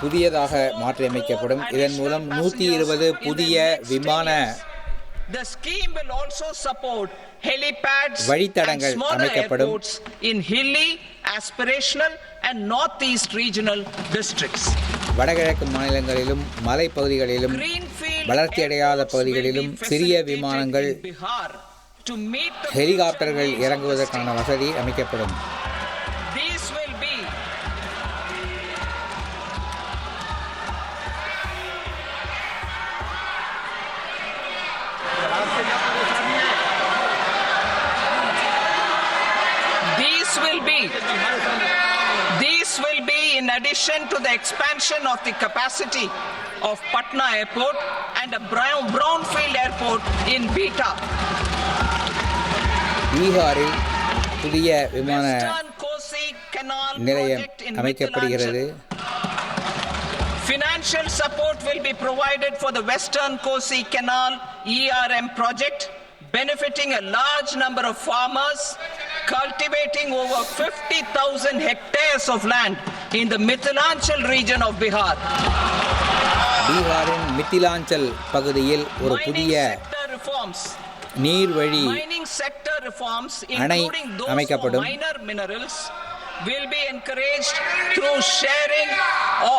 [SPEAKER 2] புதியதாக மாற்றியமைக்கப்படும். இதன் மூலம் 120 புதிய விமான
[SPEAKER 1] The scheme will also support helipads and
[SPEAKER 2] வழித்தடங்கள்
[SPEAKER 1] smaller
[SPEAKER 2] அமைக்கப்படும்.
[SPEAKER 1] airports in hilly, aspirational and northeast regional districts.
[SPEAKER 2] வடகிழக்கு மாநிலங்களிலும் மலைப்பகுதிகளிலும் வளர்ச்சியடையாத பகுதிகளிலும் சிறிய விமானங்கள் ஹெலிகாப்டர்கள் இறங்குவதற்கான வசதி அமைக்கப்படும்.
[SPEAKER 1] These will be in addition to the expansion of the capacity of Patna Airport and a brownfield airport in Beta.
[SPEAKER 2] பீகாரில் புதிய விமான நிலையம் அமைக்கப்படுகிறது.
[SPEAKER 1] Financial support will be provided for the Western Kosi Canal ERM project, benefiting a large number of farmers cultivating over 50,000 hectares of land in the Mithilanchal region of Bihar.
[SPEAKER 2] பீகாரின் மித்திலாஞ்சல் பகுதியில் ஒரு புதிய நீர்வழி அணை அமைக்கப்படும்.
[SPEAKER 1] Minor minerals will be encouraged through sharing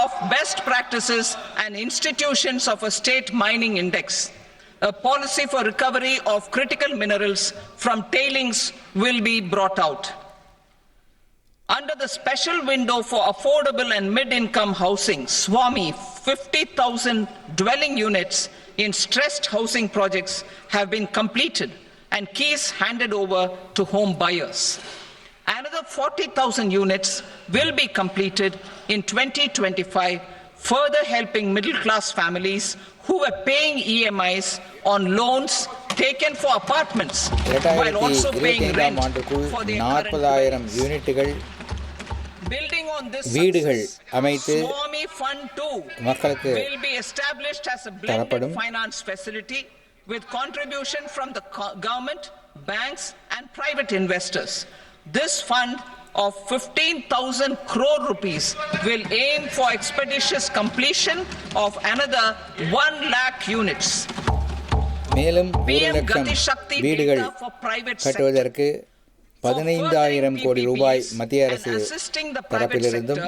[SPEAKER 1] of best practices and institutions of a state mining index. A policy for recovery of critical minerals from tailings will be brought out. Under the special window for affordable and mid-income housing, Swami, 50,000 dwelling units in stressed housing projects have been completed and keys handed over to home buyers. Another 40,000 units will be completed in 2025, further helping middle-class families who were paying EMIs on loans taken for apartments while also paying rent for their current dwellings.
[SPEAKER 2] யூனிட்டுகள்
[SPEAKER 1] Building on this
[SPEAKER 2] வீடுகள்
[SPEAKER 1] success,
[SPEAKER 2] அமைத்து
[SPEAKER 1] Swami Fund 2
[SPEAKER 2] மக்களுக்கு
[SPEAKER 1] will be established as a blended
[SPEAKER 2] தரப்படும்.
[SPEAKER 1] finance facility with contribution from the government, banks and private investors. This fund of 15,000 crore rupees will aim for expeditious completion of another 1 lakh units.
[SPEAKER 2] மேலும் 1 லட்சம் வீடுகள் கட்டுவதற்கு 15,000 கோடி ரூபாய் மத்திய அரசு தரப்பிலிருந்தும்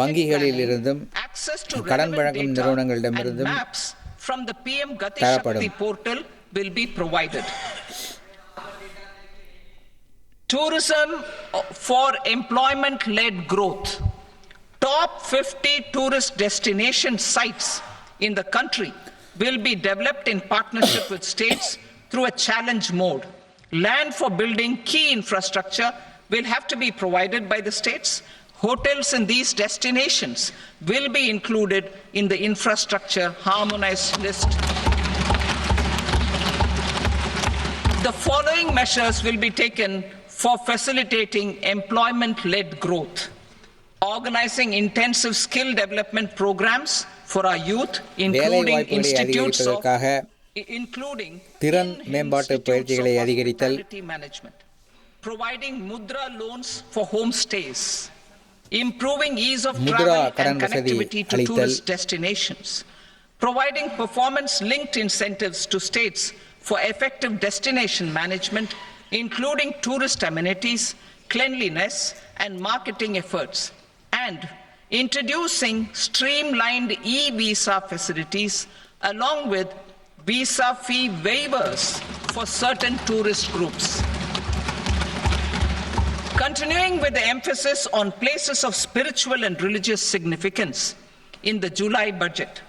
[SPEAKER 2] வங்கிகளிலிருந்தும் கடன் வழங்கும் நிறுவனங்களிடமிருந்தும் தரப்படும்.
[SPEAKER 1] Tourism for employment-led growth. Top 50 tourist destination sites in the country will be developed in partnership with states through a challenge mode. Land for building key infrastructure will have to be provided by the states. Hotels in these destinations will be included in the infrastructure harmonized list. The following measures will be taken for facilitating employment-led growth. Organizing intensive skill development programs for our youth, including institutes of
[SPEAKER 2] திறன் மேம்பாட்டு பயிற்சிகளை அதிகரித்தல்,
[SPEAKER 1] management, providing mudra loans for homestays, improving ease of travel and connectivity to tourist destinations, providing performance-linked incentives to states for effective destination management, including tourist amenities, cleanliness, and marketing efforts, and introducing streamlined e-visa facilities along with visa fee waivers for certain tourist groups. Continuing with the emphasis on places of spiritual and religious significance in the July budget,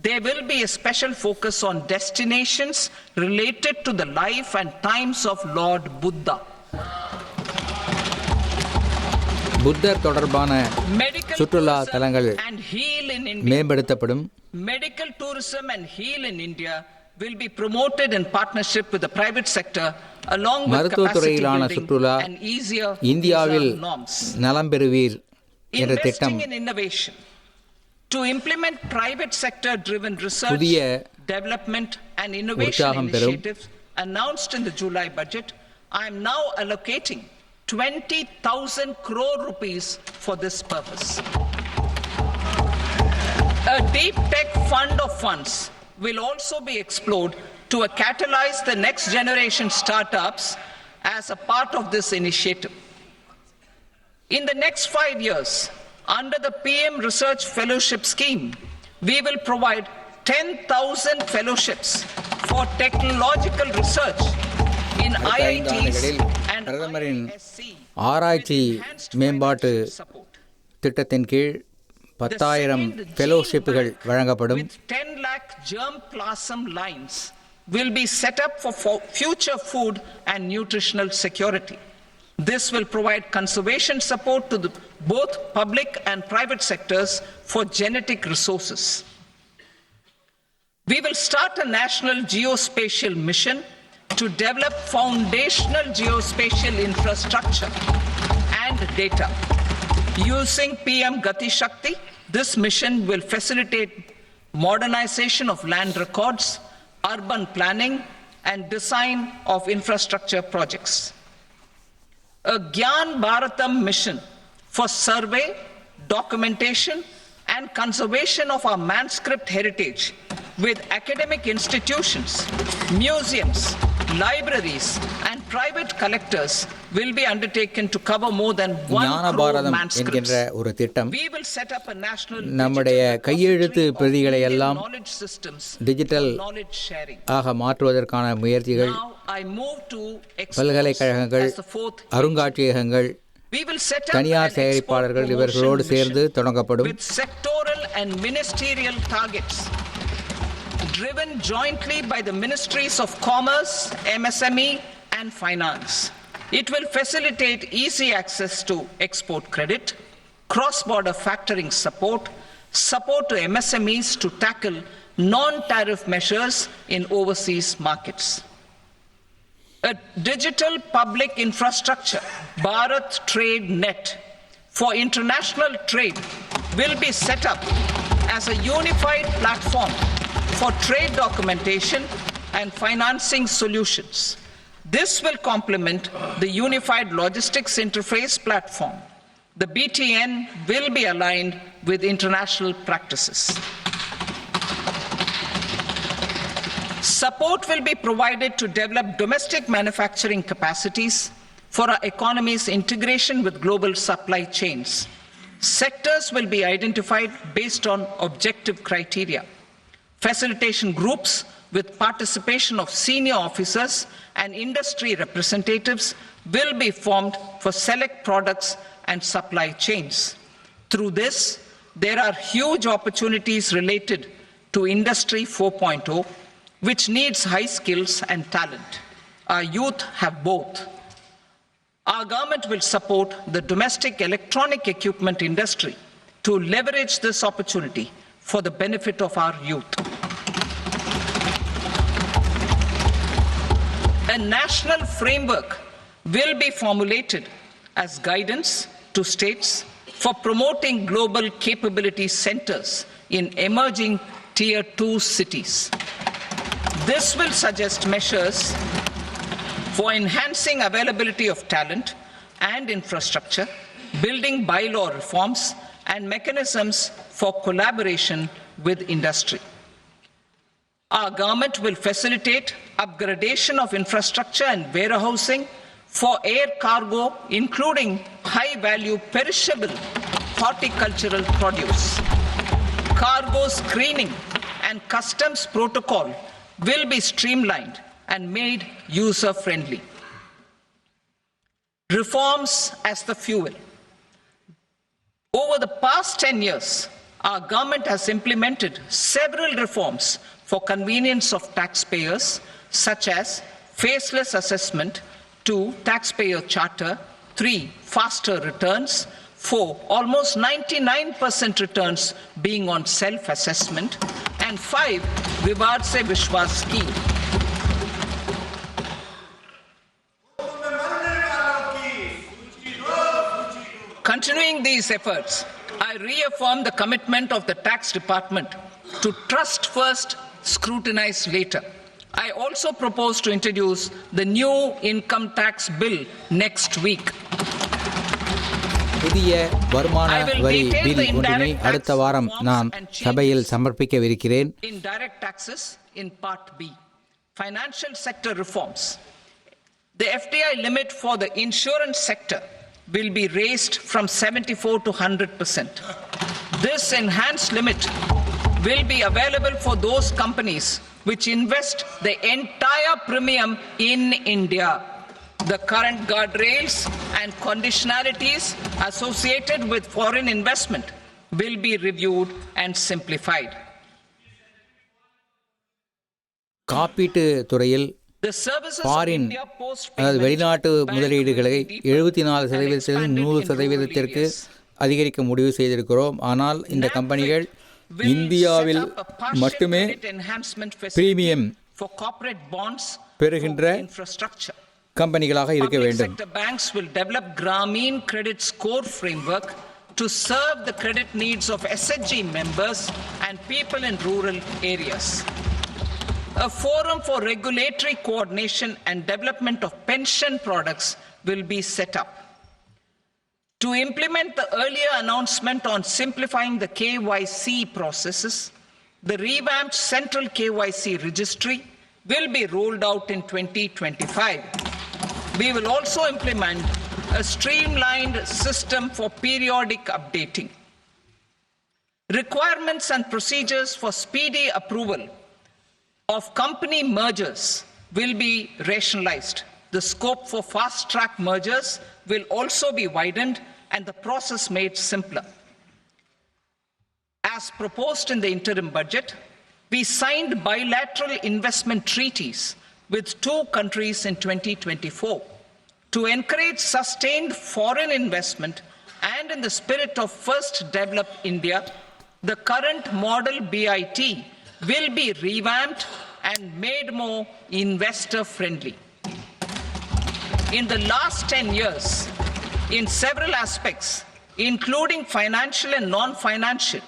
[SPEAKER 1] there will be a special focus on destinations related to the life and times of Lord Buddha.
[SPEAKER 2] புத்தர் தொடர்பான சுற்றுலா தலங்கள் மேம்படுத்தப்படும்.
[SPEAKER 1] Medical tourism and heal in India will be promoted in partnership with the private sector along with capacity building and easier
[SPEAKER 2] இந்தியாவில்
[SPEAKER 1] norms.
[SPEAKER 2] நலம் பெறுவீர் என்ற திட்டம்
[SPEAKER 1] Investing in innovation to implement private sector driven research, development and innovation initiatives announced in the July budget. I am now allocating 20,000 crore rupees for this purpose. A deep tech fund of funds will also be explored to catalyze the next generation startups as a part of this initiative. In the next 5 years, under the PM Research Fellowship Scheme, we will provide 10,000 fellowships for technological research in IITs and
[SPEAKER 2] பிரதமரின் ஆராய்ச்சி மேம்பாட்டு திட்டத்தின் கீழ் 10,000 ஃபெலோஷிப்புகள் வழங்கப்படும்.
[SPEAKER 1] 10 lakh germplasm lines will be set up for future food and nutritional security. This will provide conservation support to both public and private sectors for genetic resources. We will start a national geospatial mission to develop foundational geospatial infrastructure and data. Using PM Gati Shakti, this mission will facilitate modernization of land records, urban planning, and design of infrastructure projects. A Gyan Bharatam mission for survey, documentation, and conservation of our manuscript heritage with academic institutions, museums, libraries, and private collectors will be undertaken to cover more than 1 crore manuscripts.
[SPEAKER 2] ஒரு திட்டம்
[SPEAKER 1] We will set up a national
[SPEAKER 2] நம்முடைய கையெழுத்து பிரதிகளை எல்லாம் digital ஆக மாற்றுவதற்கான முயற்சிகள் பல்கலைக்கழகங்கள், அருங்காட்சியகங்கள், தனியார் தயாரிப்பாளர்கள் இவர்களோடு சேர்ந்து தொடங்கப்படும்.
[SPEAKER 1] sectoral and ministerial targets driven jointly by the Ministries of Commerce, MSME and Finance. It will facilitate easy access to export credit, cross-border factoring support, support to MSMEs to tackle non-tariff measures in overseas markets. A digital public infrastructure, Bharat Trade Net, for international trade will be set up as a unified platform for trade documentation and financing solutions. This will complement the Unified Logistics Interface platform. The BTN will be aligned with international practices. Support will be provided to develop domestic manufacturing capacities for our economy's integration with global supply chains. Sectors will be identified based on objective criteria. Facilitation groups with participation of senior officers and industry representatives will be formed for select products and supply chains. Through this, there are huge opportunities related to Industry 4.0, which needs high skills and talent. Our youth have both. Our government will support the domestic electronic equipment industry to leverage this opportunity for the benefit of our youth. A national framework will be formulated as guidance to states for promoting global capability centers in emerging Tier 2 cities. This will suggest measures for enhancing availability of talent and infrastructure, building bylaw reforms, and mechanisms for collaboration with industry. Our government will facilitate upgradation of infrastructure and warehousing for air cargo, including high-value perishable horticultural produce. Cargo screening and customs protocol will be streamlined and made user-friendly. Reforms as the fuel. Over the past 10 years, our government has implemented several reforms for convenience of taxpayers, such as faceless assessment, 2, taxpayer charter, 3, faster returns, 4, almost 99% returns being on self-assessment, and 5, Vivad Se Vishwas scheme. Continuing these efforts, I reaffirm the commitment of the tax department to trust first, scrutinize later. I also propose to introduce the new income tax bill next week.
[SPEAKER 2] புதிய வருமான வரி bill ஒன்றினை அடுத்த வாரம் நான் சபையில் சமர்ப்பிக்கவிருக்கிறேன்.
[SPEAKER 1] Indirect taxes in Part B. Financial sector reforms. The FDI limit for the insurance sector will be raised from 74 to 100%. This enhanced limit will be available for those companies which invest the entire premium in India. The current guardrails and conditionalities associated with foreign investment will be reviewed and simplified.
[SPEAKER 2] காப்பீட்டு துறையில்
[SPEAKER 1] The services of
[SPEAKER 2] foreign
[SPEAKER 1] India post
[SPEAKER 2] அதாவது வெளிநாட்டு முதலீடுகளை 74% 100%க்கு அதிகரிக்க முடிவு செய்திருக்கிறோம். ஆனால் இந்த கம்பெனிகள் இந்தியாவில் மட்டுமே பிரீமியம் பெறுகின்ற கம்பெனிகளாக இருக்க வேண்டும்.
[SPEAKER 1] Banks will develop Grameen Credit Score Framework to serve the credit needs of SHG members and people in rural areas. A forum for regulatory coordination and development of pension products will be set up. To implement the earlier announcement on simplifying the KYC processes, the revamped Central KYC Registry will be rolled out in 2025. We will also implement a streamlined system for periodic updating. Requirements and procedures for speedy approval of company mergers will be rationalized. The scope for fast-track mergers will also be widened and the process made simpler. As proposed in the interim budget, we signed bilateral investment treaties with 2 countries in 2024 to encourage sustained foreign investment, and in the spirit of First Develop India, the current model BIT will be revamped and made more investor-friendly. In the last 10 years, in several aspects, including financial and non-financial,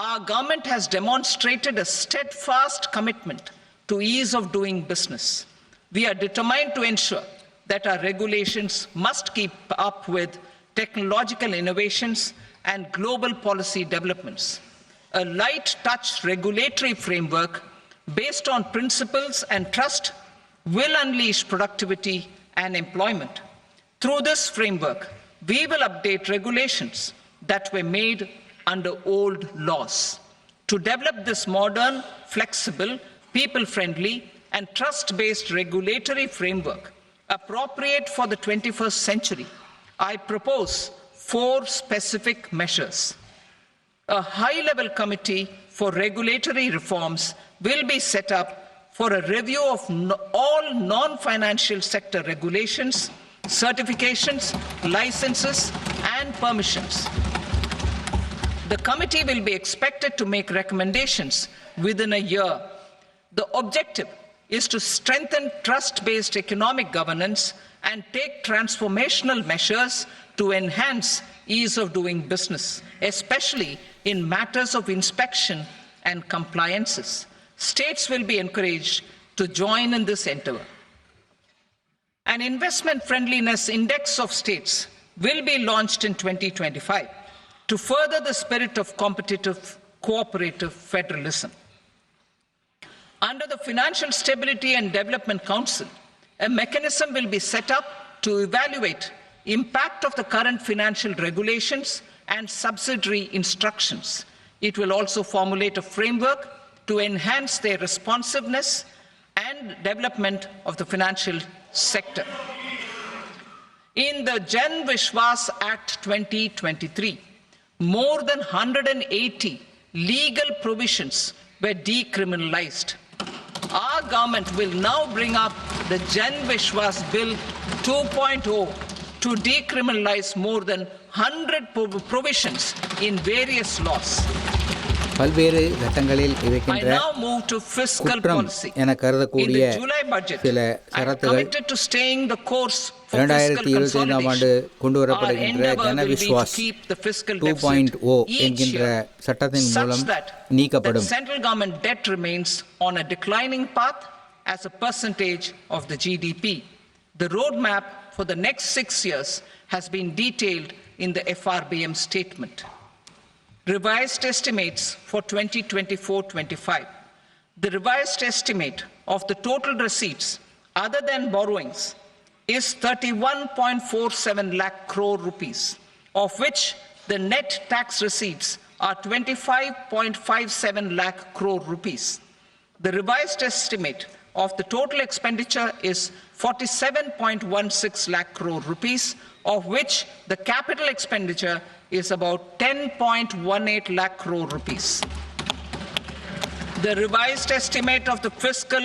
[SPEAKER 1] our government has demonstrated a steadfast commitment to ease of doing business. We are determined to ensure that our regulations must keep up with technological innovations and global policy developments. A light-touch regulatory framework based on principles and trust will unleash productivity and employment. Through this framework, we will update regulations that were made under old laws. To develop this modern, flexible, people-friendly, and trust-based regulatory framework appropriate for the 21st century, I propose 4 specific measures. A high-level committee for regulatory reforms will be set up for a review of all non-financial sector regulations, certifications, licenses, and permissions. The committee will be expected to make recommendations within a year. The objective is to strengthen trust-based economic governance and take transformational measures to enhance ease of doing business, especially in matters of inspection and compliances. States will be encouraged to join in this endeavor. An investment friendliness index of states will be launched in 2025 to further the spirit of competitive, cooperative federalism. Under the Financial Stability and Development Council, a mechanism will be set up to evaluate impact of the current financial regulations and subsidiary instructions. It will also formulate a framework to enhance their responsiveness and development of the financial sector. In the Jan Vishwas Act 2023, more than 180 legal provisions were decriminalized. Our government will now bring up the Jan Vishwas Bill 2.0 to decriminalize more than 100 provisions in various laws.
[SPEAKER 2] பல்வேறு சட்டங்களில்
[SPEAKER 1] I
[SPEAKER 2] இருக்கின்ற
[SPEAKER 1] now move to fiscal
[SPEAKER 2] குற்றம்
[SPEAKER 1] policy.
[SPEAKER 2] என
[SPEAKER 1] In
[SPEAKER 2] கருதக்கூடிய
[SPEAKER 1] the July budget,
[SPEAKER 2] சில
[SPEAKER 1] I am
[SPEAKER 2] சரத்துகள்
[SPEAKER 1] committed to staying the course for fiscal
[SPEAKER 2] 2025 ஆண்டு
[SPEAKER 1] consolidation.
[SPEAKER 2] கொண்டு
[SPEAKER 1] Our
[SPEAKER 2] வரப்படுகின்ற
[SPEAKER 1] endeavor
[SPEAKER 2] Jan
[SPEAKER 1] will be to
[SPEAKER 2] Vishwas
[SPEAKER 1] keep the fiscal
[SPEAKER 2] 2.0
[SPEAKER 1] deficit each
[SPEAKER 2] என்கின்ற
[SPEAKER 1] year
[SPEAKER 2] சட்டத்தின் மூலம்
[SPEAKER 1] such that
[SPEAKER 2] நீக்கப்படும்.
[SPEAKER 1] central government debt remains on a declining path as a percentage of the GDP. The roadmap for the next 6 years has been detailed in the FRBM statement. Revised estimates for 2024-25. The revised estimate of the total receipts other than borrowings is 31.47 lakh crore rupees, of which the net tax receipts are 25.57 lakh crore rupees. The revised estimate of the total expenditure is 47.16 lakh crore rupees, of which the capital expenditure is about 10.18 lakh crore rupees. The revised estimate of the fiscal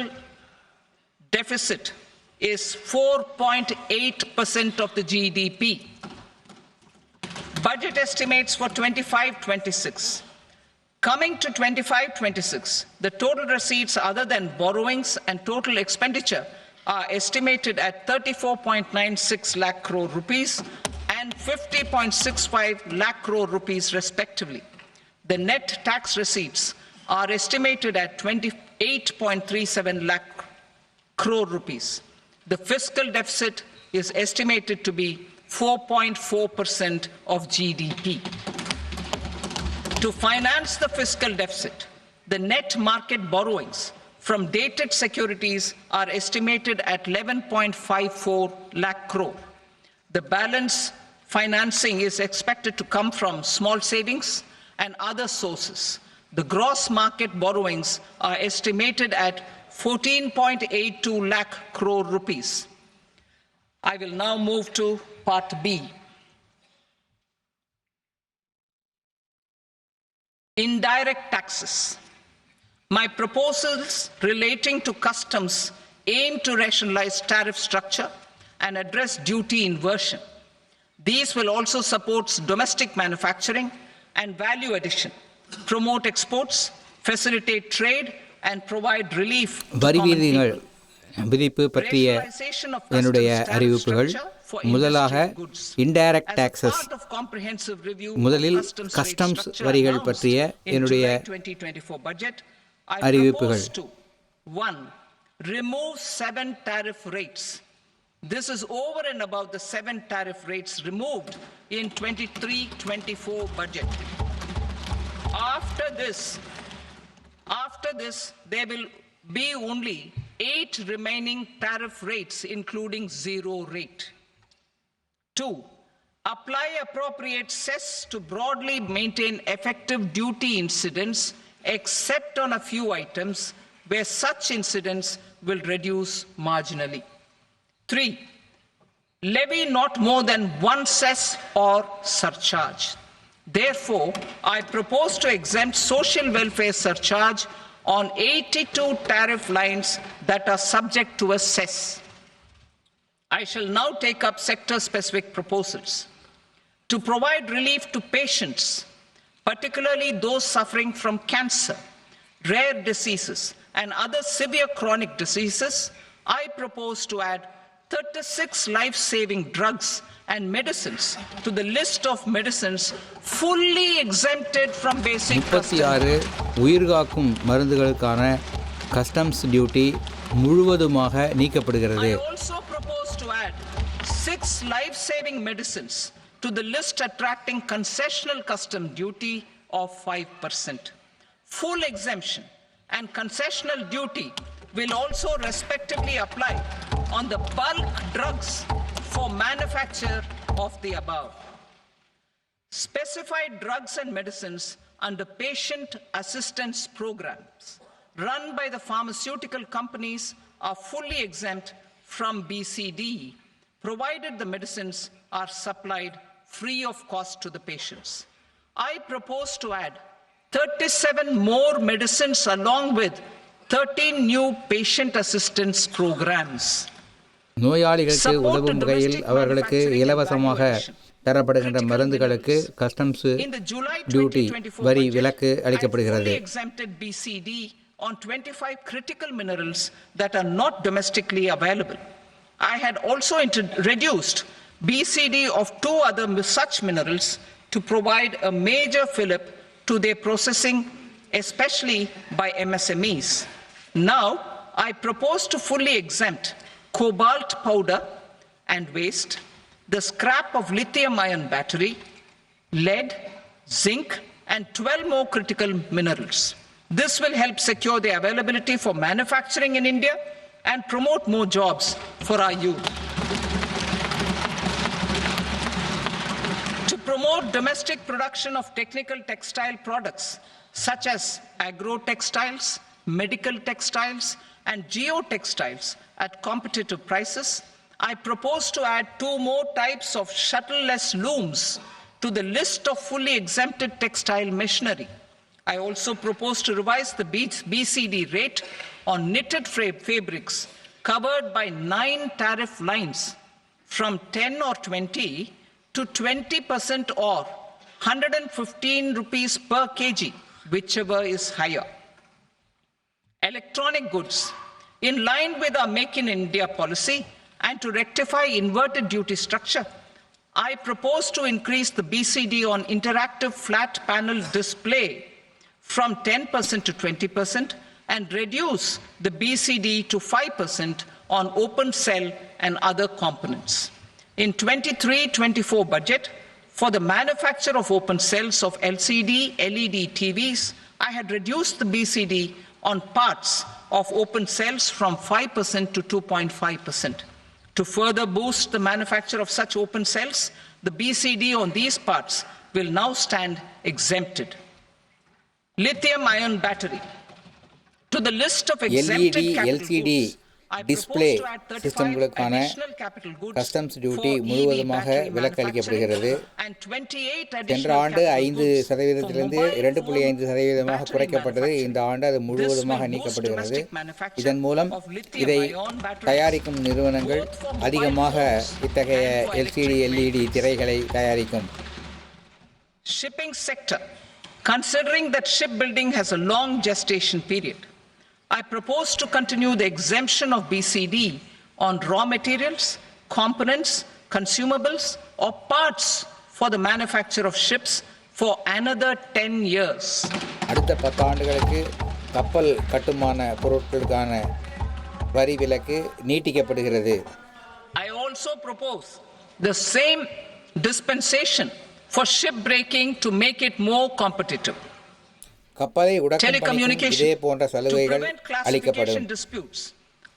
[SPEAKER 1] deficit is 4.8% of the GDP. Budget estimates for 25-26. Coming to 25-26, the total receipts other than borrowings and total expenditure are estimated at 34.96 lakh crore rupees and 50.65 lakh crore rupees respectively. The net tax receipts are estimated at 28.37 lakh crore rupees. The fiscal deficit is estimated to be 4.4% of GDP. To finance the fiscal deficit, the net market borrowings from dated securities are estimated at 11.54 lakh crore. The balance financing is expected to come from small savings and other sources. The gross market borrowings are estimated at 14.82 lakh crore rupees. I will now move to Part B. Indirect taxes. My proposals relating to customs aim to rationalize tariff structure and address duty inversion. These will also support domestic manufacturing and value addition, promote exports, facilitate trade, and provide relief to
[SPEAKER 2] வரி
[SPEAKER 1] common
[SPEAKER 2] விதிகள்
[SPEAKER 1] people.
[SPEAKER 2] விதிப்பு பற்றிய
[SPEAKER 1] Rationalization of
[SPEAKER 2] என்னுடைய
[SPEAKER 1] customs tariff
[SPEAKER 2] அறிவிப்புகள்
[SPEAKER 1] structure for
[SPEAKER 2] முதலாக
[SPEAKER 1] industrial goods.
[SPEAKER 2] Indirect
[SPEAKER 1] As a
[SPEAKER 2] taxes
[SPEAKER 1] part of comprehensive review
[SPEAKER 2] முதலில்
[SPEAKER 1] of customs rate
[SPEAKER 2] customs
[SPEAKER 1] structure
[SPEAKER 2] வரிகள்
[SPEAKER 1] announced
[SPEAKER 2] பற்றிய
[SPEAKER 1] in
[SPEAKER 2] என்னுடைய
[SPEAKER 1] July 2024 budget, I
[SPEAKER 2] அறிவிப்புகள்.
[SPEAKER 1] propose to 1. Remove 7 tariff rates. This is over and above the 7 tariff rates removed in 23-24 budget. After this, there will be only 8 remaining tariff rates, including 0 rate. 2. Apply appropriate cess to broadly maintain effective duty incidence, except on a few items where such incidence will reduce marginally. 3. Levy not more than 1 cess or surcharge. Therefore, I propose to exempt social welfare surcharge on 82 tariff lines that are subject to a cess. I shall now take up sector-specific proposals. To provide relief to patients, particularly those suffering from cancer, rare diseases, and other severe chronic diseases, I propose to add 36 life-saving drugs and medicines to the list of medicines fully exempted from basic customs.
[SPEAKER 2] 36 உயிர்காக்கும் மருந்துகளுக்கான customs duty முழுவதுமாக நீக்கப்படுகிறது.
[SPEAKER 1] I also propose to add 6 life-saving medicines to the list attracting concessional custom duty of 5%. Full exemption and concessional duty will also respectively apply on the bulk drugs for manufacture of the above. Specified drugs and medicines under patient assistance programs run by the pharmaceutical companies are fully exempt from BCD, provided the medicines are supplied free of cost to the patients. I propose to add 37 more medicines along with 13 new patient assistance programs.
[SPEAKER 2] நோயாளிகளுக்கு உதவும் வகையில் அவர்களுக்கு இலவசமாக தரப்படுகின்ற மருந்துகளுக்கு customs duty வரி விலக்கு அளிக்கப்படுகிறது.
[SPEAKER 1] On 25 critical minerals that are not domestically available. I had also reduced BCD of 2 other such minerals to provide a major fillip to their processing, especially by MSMEs. Now, I propose to fully exempt cobalt powder and waste, the scrap of lithium-ion battery, lead, zinc, and 12 more critical minerals. This will help secure the availability for manufacturing in India and promote more jobs for our youth. To promote domestic production of technical textile products such as agro-textiles, medical textiles, and geotextiles at competitive prices, I propose to add 2 more types of shuttle-less looms to the list of fully exempted textile machinery. I also propose to revise the BCD rate on knitted fabrics covered by 9 tariff lines from 10 or 20 to 20% or 115 rupees per kg, whichever is higher. Electronic goods, in line with our Make in India policy and to rectify inverted duty structure, I propose to increase the BCD on interactive flat panel display from 10% to 20% and reduce the BCD to 5% on open cell and other components. In 23-24 budget, for the manufacture of open cells of LCD, LED TVs, I had reduced the BCD on parts of open cells from 5% to 2.5%. To further boost the manufacture of such open cells, the BCD on these parts will now stand exempted. Lithium-ion battery. To the list of exempted capital
[SPEAKER 2] LCD
[SPEAKER 1] goods,
[SPEAKER 2] display சிஸ்டம்களுக்கான customs duty முழுவதுமாக விலக்களிக்கப்படுகிறது. சென்ற ஆண்டு 5% 2.5% குறைக்கப்பட்டது. இந்த ஆண்டு அது முழுவதுமாக நீக்கப்படுகிறது. இதன் மூலம் இதை தயாரிக்கும் நிறுவனங்கள் அதிகமாக இத்தகைய LCD LED திரைகளை தயாரிக்கும்.
[SPEAKER 1] Shipping sector. Considering that shipbuilding has a long gestation period, I propose to continue the exemption of BCD on raw materials, components, consumables, or parts for the manufacture of ships for another 10 years.
[SPEAKER 2] அடுத்த 10 ஆண்டுகளுக்கு கப்பல் கட்டுமான பொருட்களுக்கான வரி விலக்கு நீட்டிக்கப்படுகிறது.
[SPEAKER 1] I also propose the same dispensation for shipbreaking to make it more competitive.
[SPEAKER 2] கப்பலை உடைக்கும் பணிக்கும் இதே போன்ற சலுகைகள் அளிக்கப்படும்.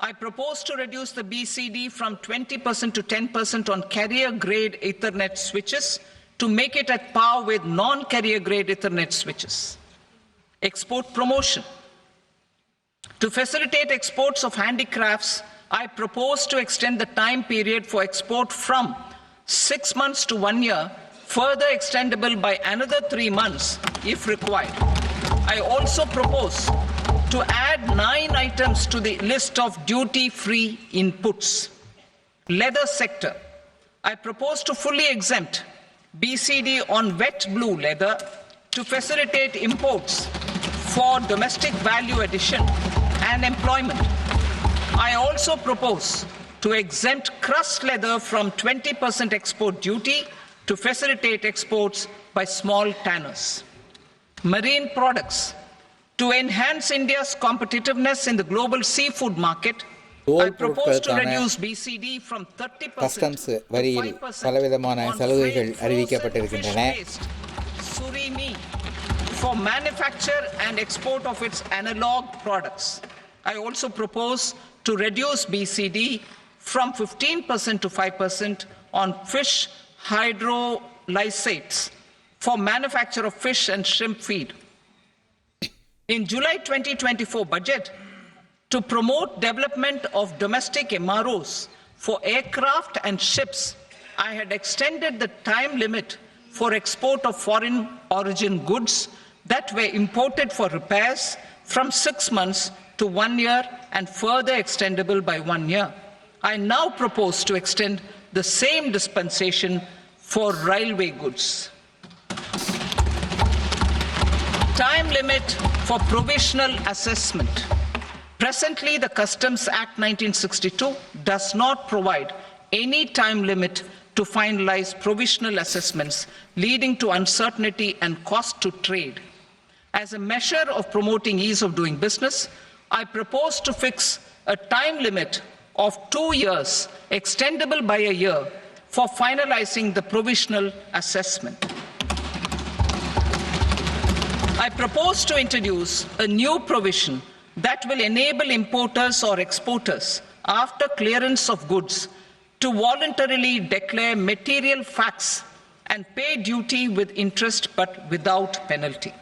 [SPEAKER 1] I propose to reduce the BCD from 20% to 10% on carrier grade Ethernet switches to make it at par with non-carrier grade Ethernet switches. Export promotion. To facilitate exports of handicrafts, I propose to extend the time period for export from 6 months to 1 year further extendable by another 3 months if required. I also propose to add 9 items to the list of duty-free inputs. Leather sector. I propose to fully exempt BCD on wet blue leather to facilitate imports for domestic value addition and employment. I also propose to exempt crust leather from 20% export duty to facilitate exports by small tanners. Marine products. To enhance India's competitiveness in the global seafood market, I propose to reduce BCD from 30%
[SPEAKER 2] customs
[SPEAKER 1] to
[SPEAKER 2] வரியில்
[SPEAKER 1] 5%
[SPEAKER 2] பலவிதமான
[SPEAKER 1] on
[SPEAKER 2] சலுகைகள்
[SPEAKER 1] freight,
[SPEAKER 2] அறிவிக்கப்பட்டிருக்கின்றன.
[SPEAKER 1] frozen fish paste, surimi, for manufacture and export of its analog products. I also propose to reduce BCD from 15% to 5% on fish hydrolysates for manufacture of fish and shrimp feed. In July 2024 budget, to promote development of domestic MROs for aircraft and ships, I had extended the time limit for export of foreign origin goods that were imported for repairs from 6 months to 1 year and further extendable by 1 year. I now propose to extend the same dispensation for railway goods. Time limit for provisional assessment. Presently, the Customs Act 1962 does not provide any time limit to finalize provisional assessments, leading to uncertainty and cost to trade. As a measure of promoting ease of doing business, I propose to fix a time limit of 2 years, extendable by a year, for finalizing the provisional assessment. I propose to introduce a new provision that will enable importers or exporters, after clearance of goods, to voluntarily declare material facts and pay duty with interest but without penalty.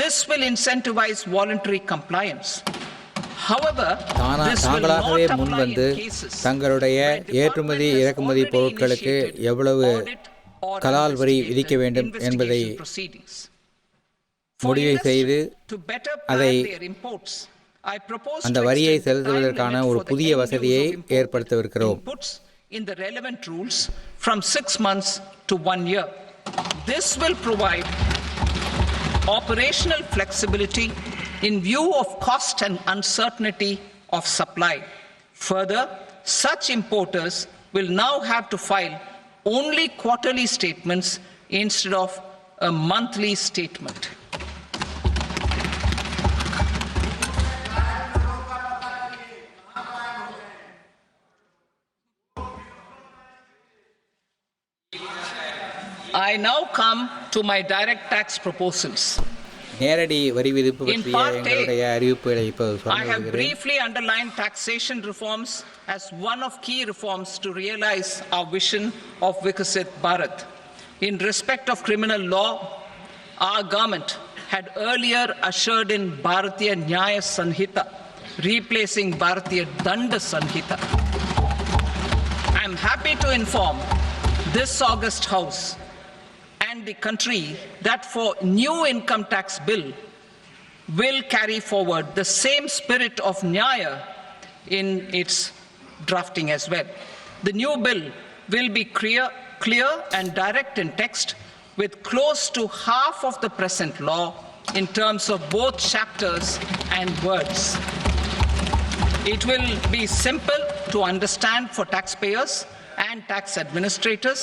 [SPEAKER 1] This will incentivize voluntary compliance. However, this will not
[SPEAKER 2] தாங்களாகவே
[SPEAKER 1] apply
[SPEAKER 2] முன்வந்து
[SPEAKER 1] in cases
[SPEAKER 2] தங்களுடைய
[SPEAKER 1] where the
[SPEAKER 2] ஏற்றுமதி
[SPEAKER 1] government has
[SPEAKER 2] இறக்குமதி
[SPEAKER 1] already
[SPEAKER 2] பொருட்களுக்கு
[SPEAKER 1] initiated
[SPEAKER 2] எவ்வளவு
[SPEAKER 1] audit or
[SPEAKER 2] கலால் வரி விதிக்க வேண்டும் என்பதை
[SPEAKER 1] investigation proceedings. For
[SPEAKER 2] முடிவு செய்து
[SPEAKER 1] industry to better
[SPEAKER 2] அதை
[SPEAKER 1] plan their imports, I propose
[SPEAKER 2] அந்த
[SPEAKER 1] to
[SPEAKER 2] வரியை
[SPEAKER 1] extend the time
[SPEAKER 2] செலுத்துவதற்கான
[SPEAKER 1] limit
[SPEAKER 2] ஒரு
[SPEAKER 1] for the
[SPEAKER 2] புதிய
[SPEAKER 1] end use
[SPEAKER 2] வசதியை
[SPEAKER 1] of imported
[SPEAKER 2] ஏற்படுத்தவிருக்கிறோம்.
[SPEAKER 1] inputs in the relevant rules from 6 months to 1 year. This will provide operational flexibility in view of cost and uncertainty of supply. Further, such importers will now have to file only quarterly statements instead of a monthly statement. I now come to my direct tax proposals.
[SPEAKER 2] நேரடி வரி விதிப்பு
[SPEAKER 1] In
[SPEAKER 2] பற்றிய
[SPEAKER 1] part A,
[SPEAKER 2] எங்களுடைய அறிவிப்புகளை இப்போது
[SPEAKER 1] I
[SPEAKER 2] சொல்ல
[SPEAKER 1] have
[SPEAKER 2] வருகிறேன்.
[SPEAKER 1] briefly underlined taxation reforms as one of key reforms to realize our vision of Vikasit Bharat. In respect of criminal law, our government had earlier ushered in Bharatiya Nyaya Sanhita, replacing Bharatiya Danda Sanhita. I am happy to inform this august House and the country that for new income tax bill will carry forward the same spirit of Nyaya in its drafting as well. The new bill will be clear and direct in text, with close to half of the present law in terms of both chapters and words. It will be simple to understand for taxpayers and tax administrators,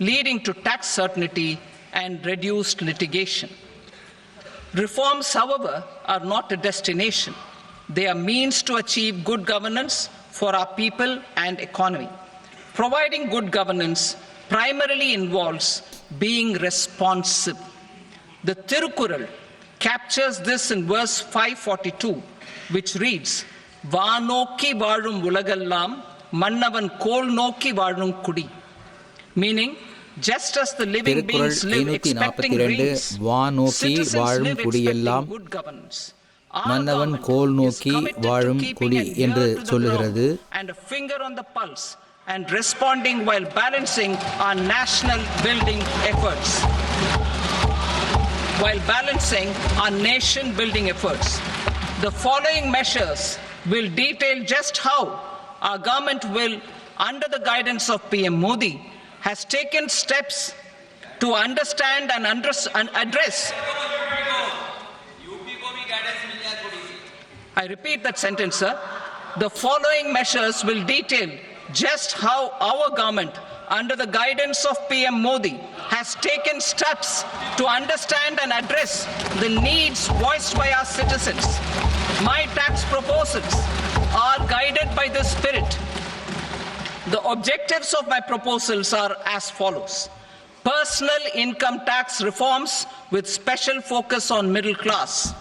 [SPEAKER 1] leading to tax certainty and reduced litigation. Reforms, however, are not a destination. They are means to achieve good governance for our people and economy. Providing good governance primarily involves being responsive. The Tirukural captures this in verse 542, which reads, "Vaanokki vaazhum ulagallam mannavan kol nokki vaazhum kudi," meaning, just as the living
[SPEAKER 2] Thirukkural
[SPEAKER 1] beings live expecting
[SPEAKER 2] 542
[SPEAKER 1] rains,
[SPEAKER 2] வானோக்கி
[SPEAKER 1] citizens
[SPEAKER 2] வாழும்
[SPEAKER 1] live
[SPEAKER 2] குடியெல்லாம்
[SPEAKER 1] expecting good governance. Our
[SPEAKER 2] மன்னவன்
[SPEAKER 1] government
[SPEAKER 2] goal
[SPEAKER 1] is
[SPEAKER 2] நோக்கி
[SPEAKER 1] committed to
[SPEAKER 2] வாழும்
[SPEAKER 1] keeping
[SPEAKER 2] குடி
[SPEAKER 1] an ear
[SPEAKER 2] என்று
[SPEAKER 1] to the
[SPEAKER 2] சொல்லுகிறது.
[SPEAKER 1] ground and a finger on the pulse and responding while balancing our national building efforts. While balancing our nation building efforts, the following measures will detail just how our government will, under the guidance of PM Modi, has taken steps to understand and address. I repeat that sentence, sir. The following measures will detail just how our government, under the guidance of PM Modi, has taken steps to understand and address the needs voiced by our citizens. My tax proposals are guided by this spirit. The objectives of my proposals are as follows. Personal income tax reforms with special focus on middle class.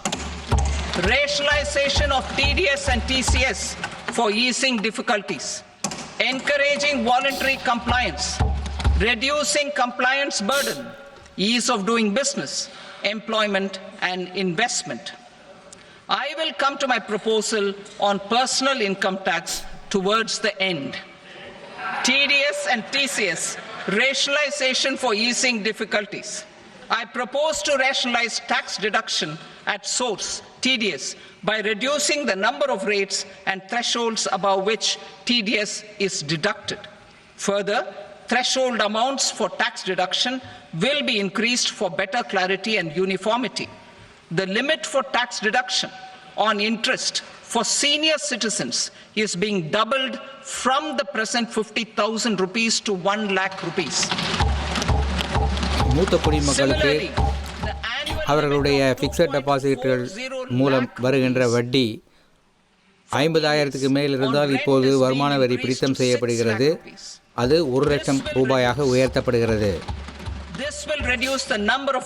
[SPEAKER 1] Rationalization of TDS and TCS for easing difficulties. Encouraging voluntary compliance. Reducing compliance burden. Ease of doing business. Employment and investment. I will come to my proposal on personal income tax towards the end. TDS and TCS, rationalization for easing difficulties. I propose to rationalize tax deduction at source, TDS, by reducing the number of rates and thresholds above which TDS is deducted. Further, threshold amounts for tax deduction will be increased for better clarity and uniformity. The limit for tax deduction on interest for senior citizens is being doubled from the present 50,000 rupees to 1 lakh rupees.
[SPEAKER 2] மூத்த குடிமக்களுக்கு அவர்களுடைய fixed டெபாசிட்கள் மூலம் வருகின்ற வட்டி 50,000க்கு மேல் இருந்தால் இப்போது வருமான வரி பிடித்தம் செய்யப்படுகிறது. அது 1 லட்சம் ரூபாயாக உயர்த்தப்படுகிறது.
[SPEAKER 1] This will reduce the number of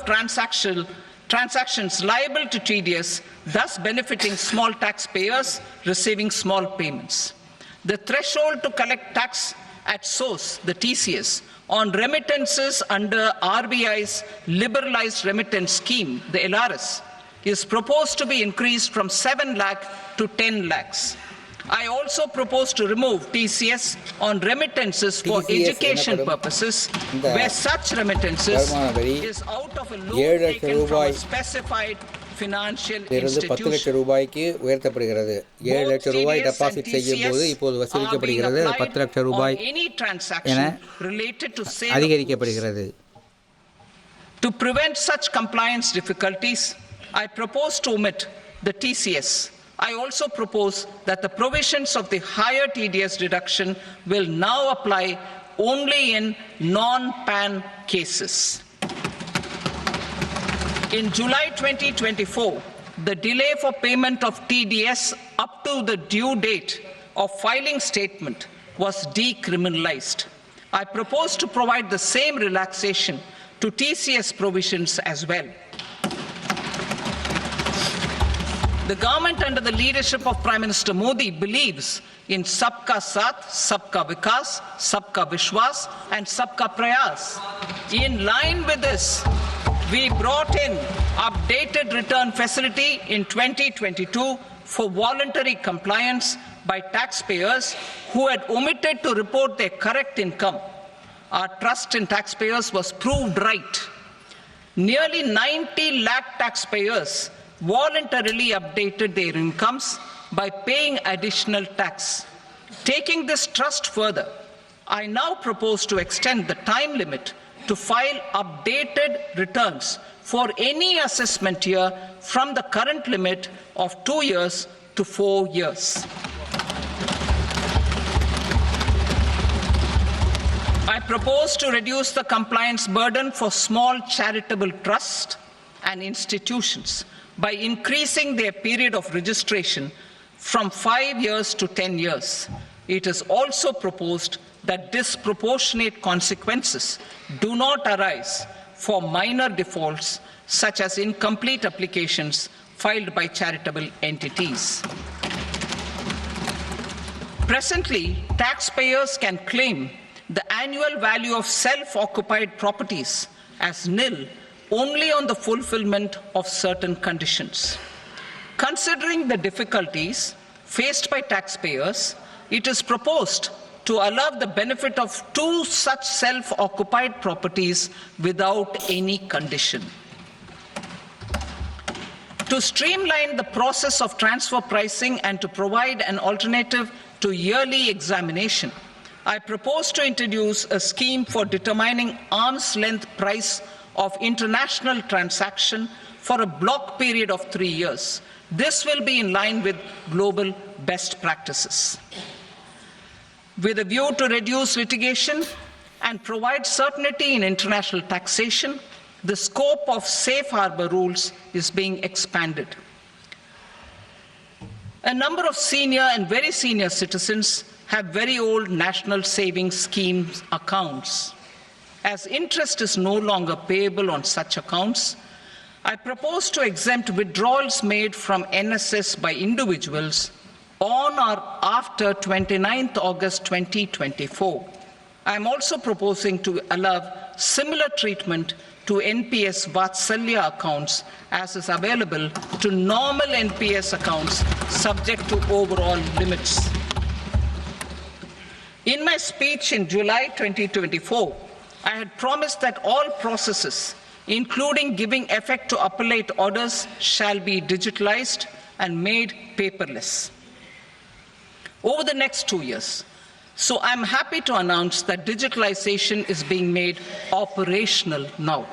[SPEAKER 1] transactions liable to TDS, thus benefiting small taxpayers receiving small payments. The threshold to collect tax at source, the TCS, on remittances under RBI's liberalized remittance scheme, the LRS, is proposed to be increased from 7 lakh to 10 lakhs. I also propose to remove TCS on remittances for education purposes, where such remittances is out of a loan taken from a specified financial institution.
[SPEAKER 2] 10 லட்சம் ரூபாய்க்கு உயர்த்தப்படுகிறது. 7 லட்சம் ரூபாய் deposit செய்யும் போது இப்போது வசூலிக்கப்படுகிறது 10 லட்சம் ரூபாய் என அதிகரிக்கப்படுகிறது.
[SPEAKER 1] To prevent such compliance difficulties, I propose to omit the TCS. I also propose that the provisions of the higher TDS deduction will now apply only in non-PAN cases. In July 2024, the delay for payment of TDS up to the due date of filing statement was decriminalized. I propose to provide the same relaxation to TCS provisions as well. The government under the leadership of Prime Minister Modi believes in Sabka Saath, Sabka Vikas, Sabka Vishwas and Sabka Prayas. In line with this, we brought in updated return facility in 2022 for voluntary compliance by taxpayers who had omitted to report their correct income. Our trust in taxpayers was proved right. Nearly 90 lakh taxpayers voluntarily updated their incomes by paying additional tax. Taking this trust further, I now propose to extend the time limit to file updated returns for any assessment year from the current limit of 2 years to 4 years. I propose to reduce the compliance burden for small charitable trusts and institutions by increasing their period of registration from 5 years to 10 years. It is also proposed that disproportionate consequences do not arise for minor defaults such as incomplete applications filed by charitable entities. Presently, taxpayers can claim the annual value of self-occupied properties as nil only on the fulfillment of certain conditions. Considering the difficulties faced by taxpayers, it is proposed to allow the benefit of 2 such self-occupied properties without any condition. To streamline the process of transfer pricing and to provide an alternative to yearly examination, I propose to introduce a scheme for determining arm's length price of international transaction for a block period of 3 years. This will be in line with global best practices. With a view to reduce litigation and provide certainty in international taxation, the scope of safe harbor rules is being expanded. A number of senior and very senior citizens have very old national savings schemes accounts. As interest is no longer payable on such accounts, I propose to exempt withdrawals made from NSS by individuals on or after 29th August 2024. I am also proposing to allow similar treatment to NPS Vatsalya accounts as is available to normal NPS accounts subject to overall limits. In my speech in July 2024, I had promised that all processes, including giving effect to appellate orders, shall be digitalized and made paperless over the next 2 years. So I'm happy to announce that digitalization is being made operational now.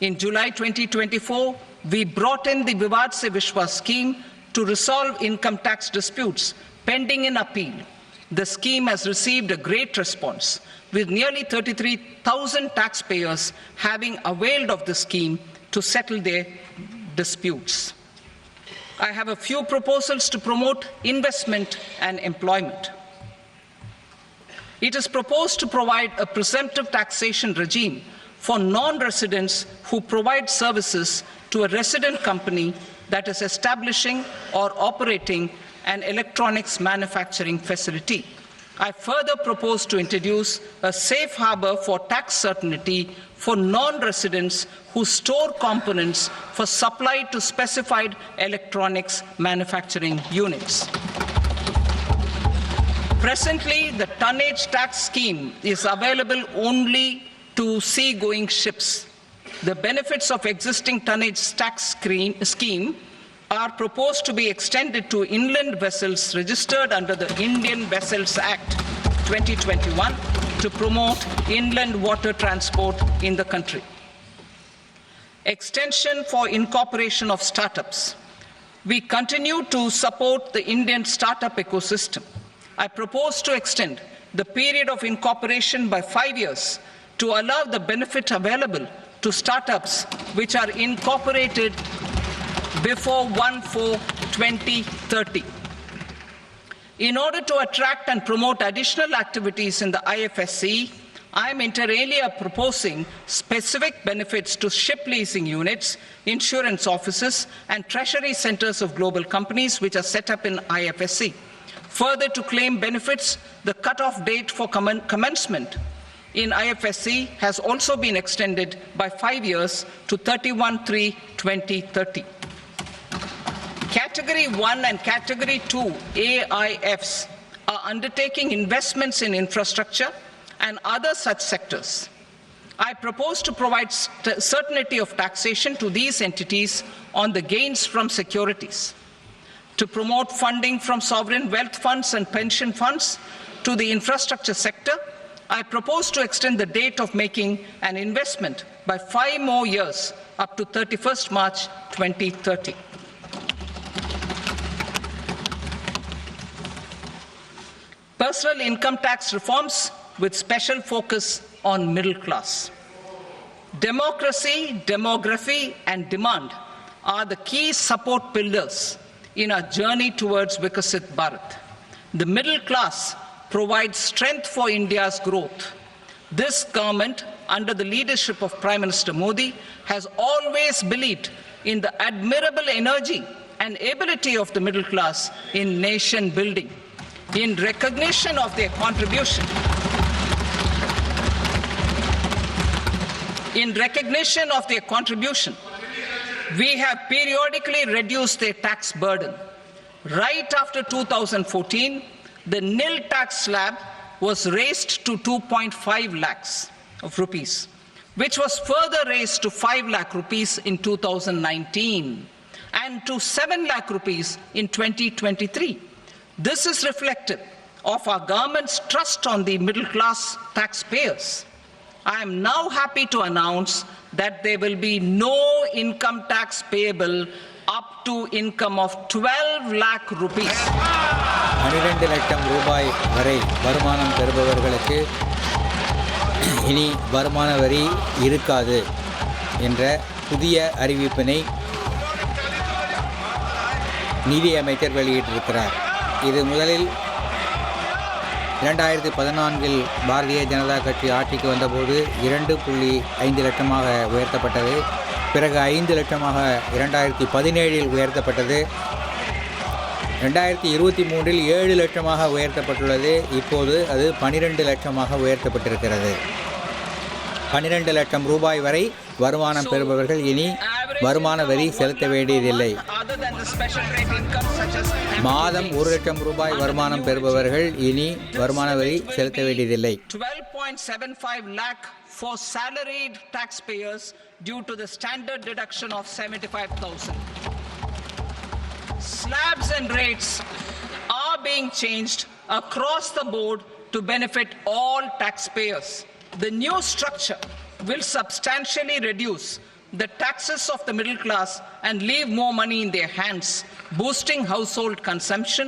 [SPEAKER 1] In July 2024, we brought in the Vivad Se Vishwas scheme to resolve income tax disputes pending in appeal. The scheme has received a great response, with nearly 33,000 taxpayers having availed of the scheme to settle their disputes. I have a few proposals to promote investment and employment. It is proposed to provide a presumptive taxation regime for non-residents who provide services to a resident company that is establishing or operating an electronics manufacturing facility. I further propose to introduce a safe harbor for tax certainty for non-residents who store components for supply to specified electronics manufacturing units. Presently, the tonnage tax scheme is available only to sea-going ships. The benefits of existing tonnage tax scheme are proposed to be extended to inland vessels registered under the Indian Vessels Act 2021 to promote inland water transport in the country. Extension for incorporation of startups. We continue to support the Indian startup ecosystem. I propose to extend the period of incorporation by 5 years to allow the benefit available to startups which are incorporated before 1/4/2030. In order to attract and promote additional activities in the IFSC, I am inter alia proposing specific benefits to ship leasing units, insurance offices, and treasury centers of global companies which are set up in IFSC. Further, to claim benefits, the cut-off date for commencement in IFSC has also been extended by 5 years to 31/3/2030. Category 1 and Category 2 AIFs are undertaking investments in infrastructure and other such sectors. I propose to provide certainty of taxation to these entities on the gains from securities, to promote funding from sovereign wealth funds and pension funds to the infrastructure sector. I propose to extend the date of making an investment by 5 more years up to 31st March 2030. Personal income tax reforms with special focus on middle class. Democracy, demography, and demand are the key support pillars in our journey towards Vikasit Bharat. The middle class provides strength for India's growth. This government, under the leadership of Prime Minister Modi, has always believed in the admirable energy and ability of the middle class in nation building. In recognition of their contribution, we have periodically reduced their tax burden. Right after 2014, the nil tax slab was raised to 2.5 lakhs of rupees, which was further raised to 5 lakh rupees in 2019 and to 7 lakh rupees in 2023. This is reflective of our government's trust on the middle class taxpayers. I am now happy to announce that there will be no income tax payable up to income of 12 lakh rupees.
[SPEAKER 2] 12 லட்சம் ரூபாய் வரை வருமானம் பெறுபவர்களுக்கு இனி வருமான வரி இருக்காது என்ற புதிய அறிவிப்பினை நிதி அமைச்சர் வெளியிட்டிருக்கிறார். இது முதலில் 2014 பாரதிய ஜனதா கட்சி ஆட்சிக்கு வந்தபோது 2.5 லட்சமாக உயர்த்தப்பட்டது. பிறகு 5 லட்சமாக 2017 உயர்த்தப்பட்டது. 2023 7 லட்சமாக உயர்த்தப்பட்டுள்ளது. இப்போது அது 12 லட்சமாக உயர்த்தப்பட்டிருக்கிறது. 12 லட்சம் ரூபாய் வரை வருமானம் பெறுபவர்கள் இனி வருமான வரி செலுத்த வேண்டியதில்லை. மாதம் 1 லட்சம் ரூபாய் வருமானம் பெறுபவர்கள் இனி வருமான வரி செலுத்த வேண்டியதில்லை.
[SPEAKER 1] 12.75 lakh for salaried taxpayers due to the standard deduction of 75,000. Slabs and rates are being changed across the board to benefit all taxpayers. The new structure will substantially reduce the taxes of the middle class and leave more money in their hands, boosting household consumption,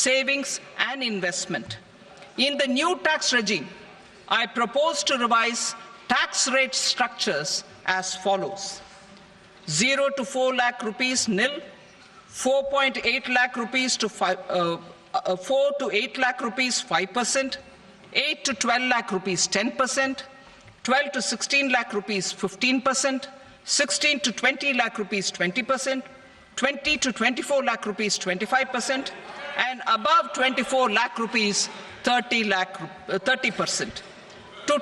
[SPEAKER 1] savings and investment. In the new tax regime, I propose to revise tax rate structures as follows: 0 to 4 lakh rupees nil, 4.8 lakh rupees to 4 to 8 lakh rupees 5%, 8 to 12 lakh rupees 10%, 12 to 16 lakh rupees 15%, 16 to 20 lakh rupees 20%, 20 to 24 lakh rupees 25%, and above 24 lakh rupees 30%. To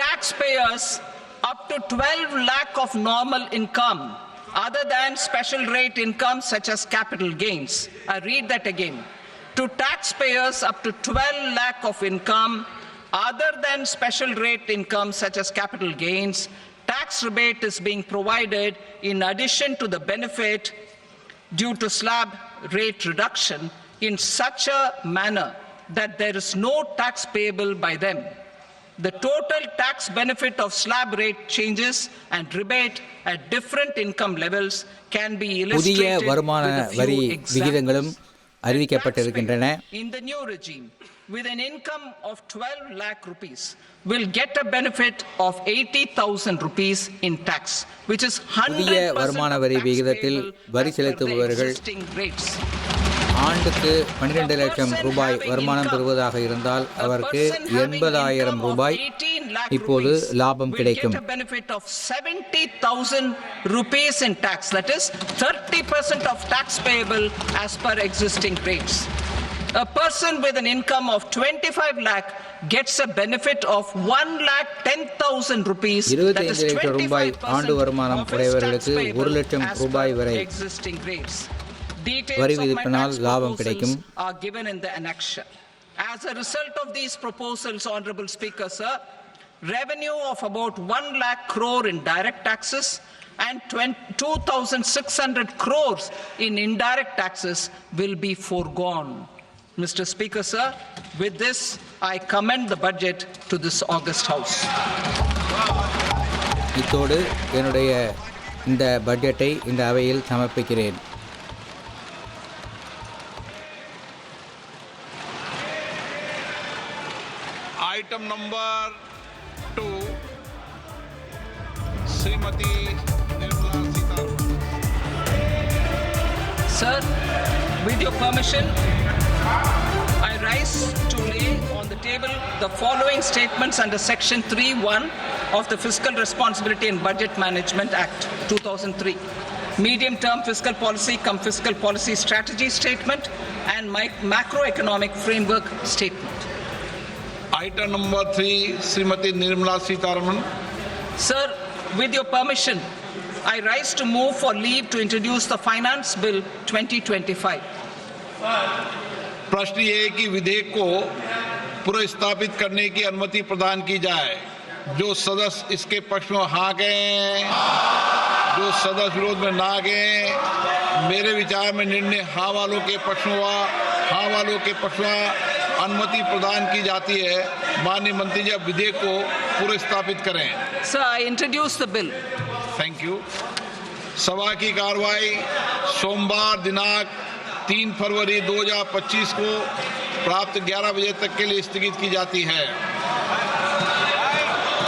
[SPEAKER 1] taxpayers up to 12 lakh of normal income other than special rate income such as capital gains. I read that again. To taxpayers up to 12 lakh of income other than special rate income such as capital gains, tax rebate is being provided in addition to the benefit due to slab rate reduction in such a manner that there is no tax payable by them. The total tax benefit of slab rate changes and rebate at different income levels can be illustrated with a few examples.
[SPEAKER 2] அறிவிக்கப்பட்டிருக்கின்றன.
[SPEAKER 1] In the new regime, with an income of 12 lakh rupees, will get a benefit of 80,000 rupees in tax, which is 100%
[SPEAKER 2] வருமான வரி விகிதத்தில் வரி செலுத்துபவர்கள் ஆண்டுக்கு 12 லட்சம் ரூபாய் வருமானம் பெறுவதாக இருந்தால் அவருக்கு 80,000 ரூபாய் இப்போது லாபம் கிடைக்கும்.
[SPEAKER 1] benefit of 70,000 rupees in tax, that is 30% of tax payable as per existing rates. A person with an income of 25 lakh gets a benefit of 1,10,000 rupees, that is 25% of his tax payable as per existing rates. Details of my tax proposals are given in the annexure. As a result of these proposals, Honorable Speaker, sir, revenue of about 1 lakh crore in direct taxes and 2,600 crores in indirect taxes will be foregone. Mr. Speaker, sir, with this, I commend the budget to this august House.
[SPEAKER 2] இத்தோடு என்னுடைய இந்த பட்ஜெட்டை இந்த அவையில் சமர்ப்பிக்கிறேன்.
[SPEAKER 3] Item number 2, Srimati Nirmala Sitharaman.
[SPEAKER 1] Sir, with your permission, I rise to lay on the table the following statements under Section 3(1) of the Fiscal Responsibility and Budget Management Act 2003. Medium-term fiscal policy cum fiscal policy strategy statement and macroeconomic framework statement.
[SPEAKER 3] Item number 3, Srimati Nirmala Sitharaman.
[SPEAKER 1] Sir, with your permission, I rise to move for leave to introduce the Finance Bill 2025.
[SPEAKER 3] प्रश्न ये है कि विधेयक को पुनर्स्थापित करने की अनुमति प्रदान की जाए। जो सदस्य इसके पक्ष में हाँ गए, जो सदस्य विरोध में ना गए, मेरे विचार में निर्णय हाँ वालों के पक्ष में हुआ। हाँ वालों के पक्ष में अनुमति प्रदान की जाती है। माननीय मंत्री जी, अब विधेयक को पुनर्स्थापित करें।
[SPEAKER 1] Sir, I introduce the bill.
[SPEAKER 3] Thank you. सभा की कार्रवाई सोमवार दिनांक 3 फरवरी 2025 को प्राप्त 11 बजे तक के लिए स्थगित की जाती है।